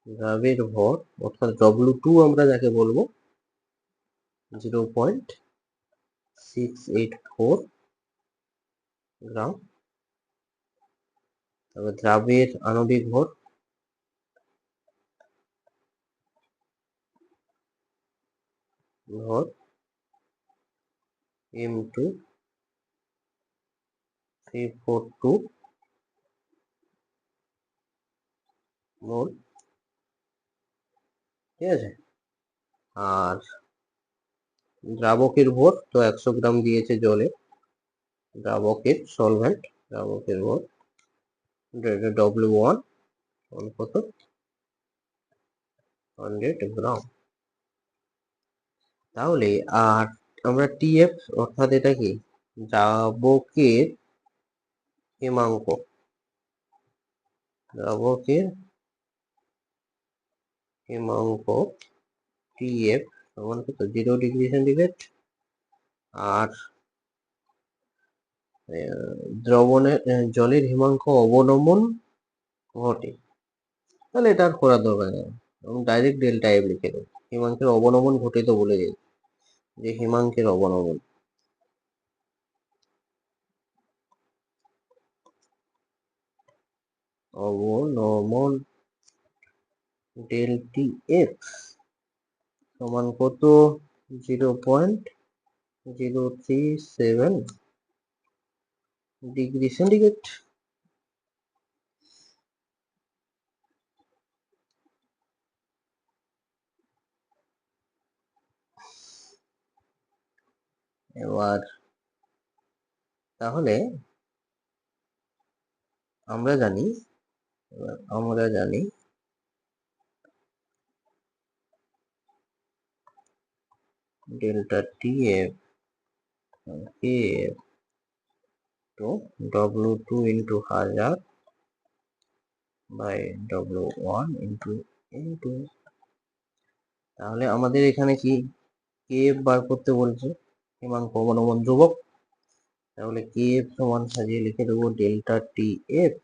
দ্রাবের ভর অর্থাৎ W2 আমরা যাকে বলবো 0.684 গ্রাম তবে দ্রাবের আণবিক ভর m2 342 মোল, ঠিক আছে। আর দ্রাবকের ভর তো 100 গ্রাম দিয়েছে জলে, দ্রাবকের সলভেন্ট দ্রাবকের ভর W1 কত 100 গ্রাম। তাহলে আর আমরা টিএফ অর্থাৎ এটা কি দ্রাবকের হিমাঙ্ক, দ্রাবকের হিমাঙ্ক টিএফ সমান কত 0 ডিগ্রি সেন্টিগ্রেড। আর দ্রবণের জলের হিমাঙ্ক অবনমন ঘটে, তাহলে এটা আর করার দরকার নেই, এবং ডাইরেক্ট ডেল্টা এফ লিখে দেবো। হিমাঙ্কের অবনমন ঘটে তো বলে দিই যে হিমাঙ্কের অবনমন অবনমন ডেলটি এফ সমান কত 0.037 ডিগ্রি সেন্টিগ্রেড। এবার তাহলে আমরা জানি ডেল্টা টি এফ কে তো W2 into 1000 by W1 into তাহলে আমাদের এখানে কি কে এফ বার করতে বলছে, হিমাঙ্ক অবনমন ধ্রুবক। তাহলে কে এফ সমান সাজিয়ে লিখে দেবো delta T F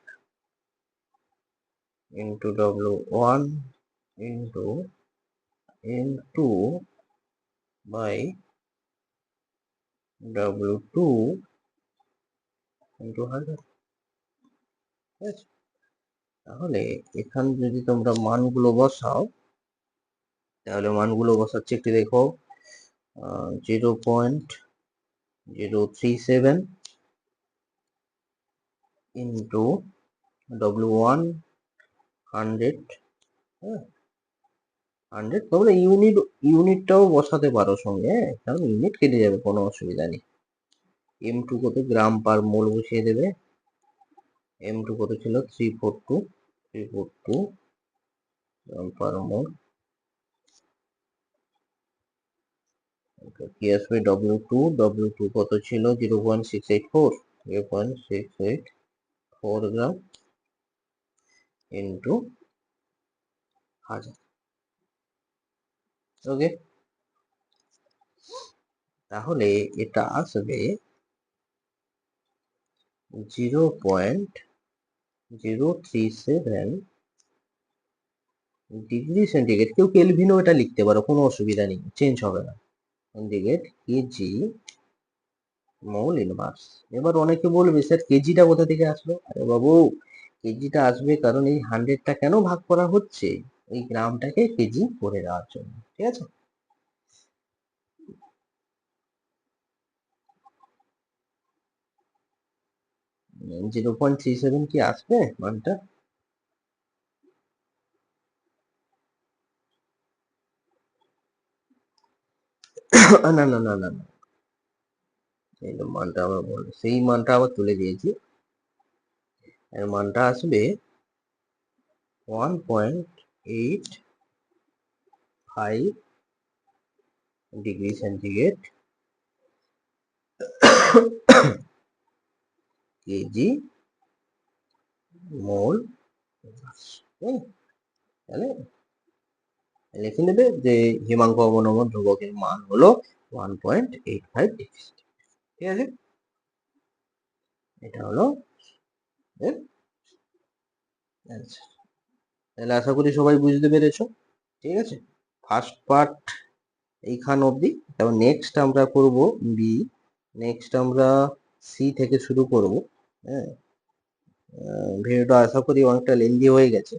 into W1 into N2 by W2 into 1000। ঠিক আছে, তাহলে এখানে যদি তোমরা মানগুলো বসাও, তাহলে মানগুলো বসাচ্ছি একটু দেখো 0.037 ইন্টু W1 100, হ্যাঁ 100, তোমরা ইউনিটটাও বসাতে পারো সঙ্গে, কারণ ইউনিট কেটে যাবে, কোনো অসুবিধা নেই। M2 কত গ্রাম পার মোল বসিয়ে দেবে, M2 কত ছিল 342 গ্রাম পার মোল। কি আসবে W2 কত ছিল 0.684 গ্রাম ইন্টু 1000। ওকে, তাহলে এটা আসবে 0.037 ডিগ্রি সেন্টিগ্রেড। কেউ কেলভিনও এটা লিখতে পারো, কোনো অসুবিধা নেই, চেঞ্জ হবে না। Centigrade kg mole inverse. এবার অনেকে বলবে স্যার কেজিটা কোথা থেকে আসলো? আরে বাবু, কেজিটা আসবে কারণ এই 100টা কেন ভাগ করা হচ্ছে, এই গ্রামটাকে কেজি করে দেওয়ার জন্য, ঠিক আছে। জিরো পয়েন্ট থ্রি সেভেন কি আসবে মানটা? না না না না, এই মানটা আমরা বলবো, সেই মানটা আবার তুলে দিয়েছি, এর মানটা আসবে 1.85 ডিগ্রি সেন্টিগ্রেড কেজি মোল। তাহলে লিখে নেবে যে হিমাঙ্ক অবনমন ধ্রুবকের মান হলো 1.85 ডিগ্রি, ঠিক আছে। এটা হলো এর অ্যান্সার। তাহলে আশা করি সবাই বুঝতে পেরেছো, ঠিক আছে। ফার্স্ট পার্ট এইখান অবধি, এবং নেক্সট আমরা করব বি, নেক্সট আমরা সি থেকে শুরু করব, হ্যাঁ। ভিডিওটা আশা করি অনেকটা লেন্দি হয়ে গেছে।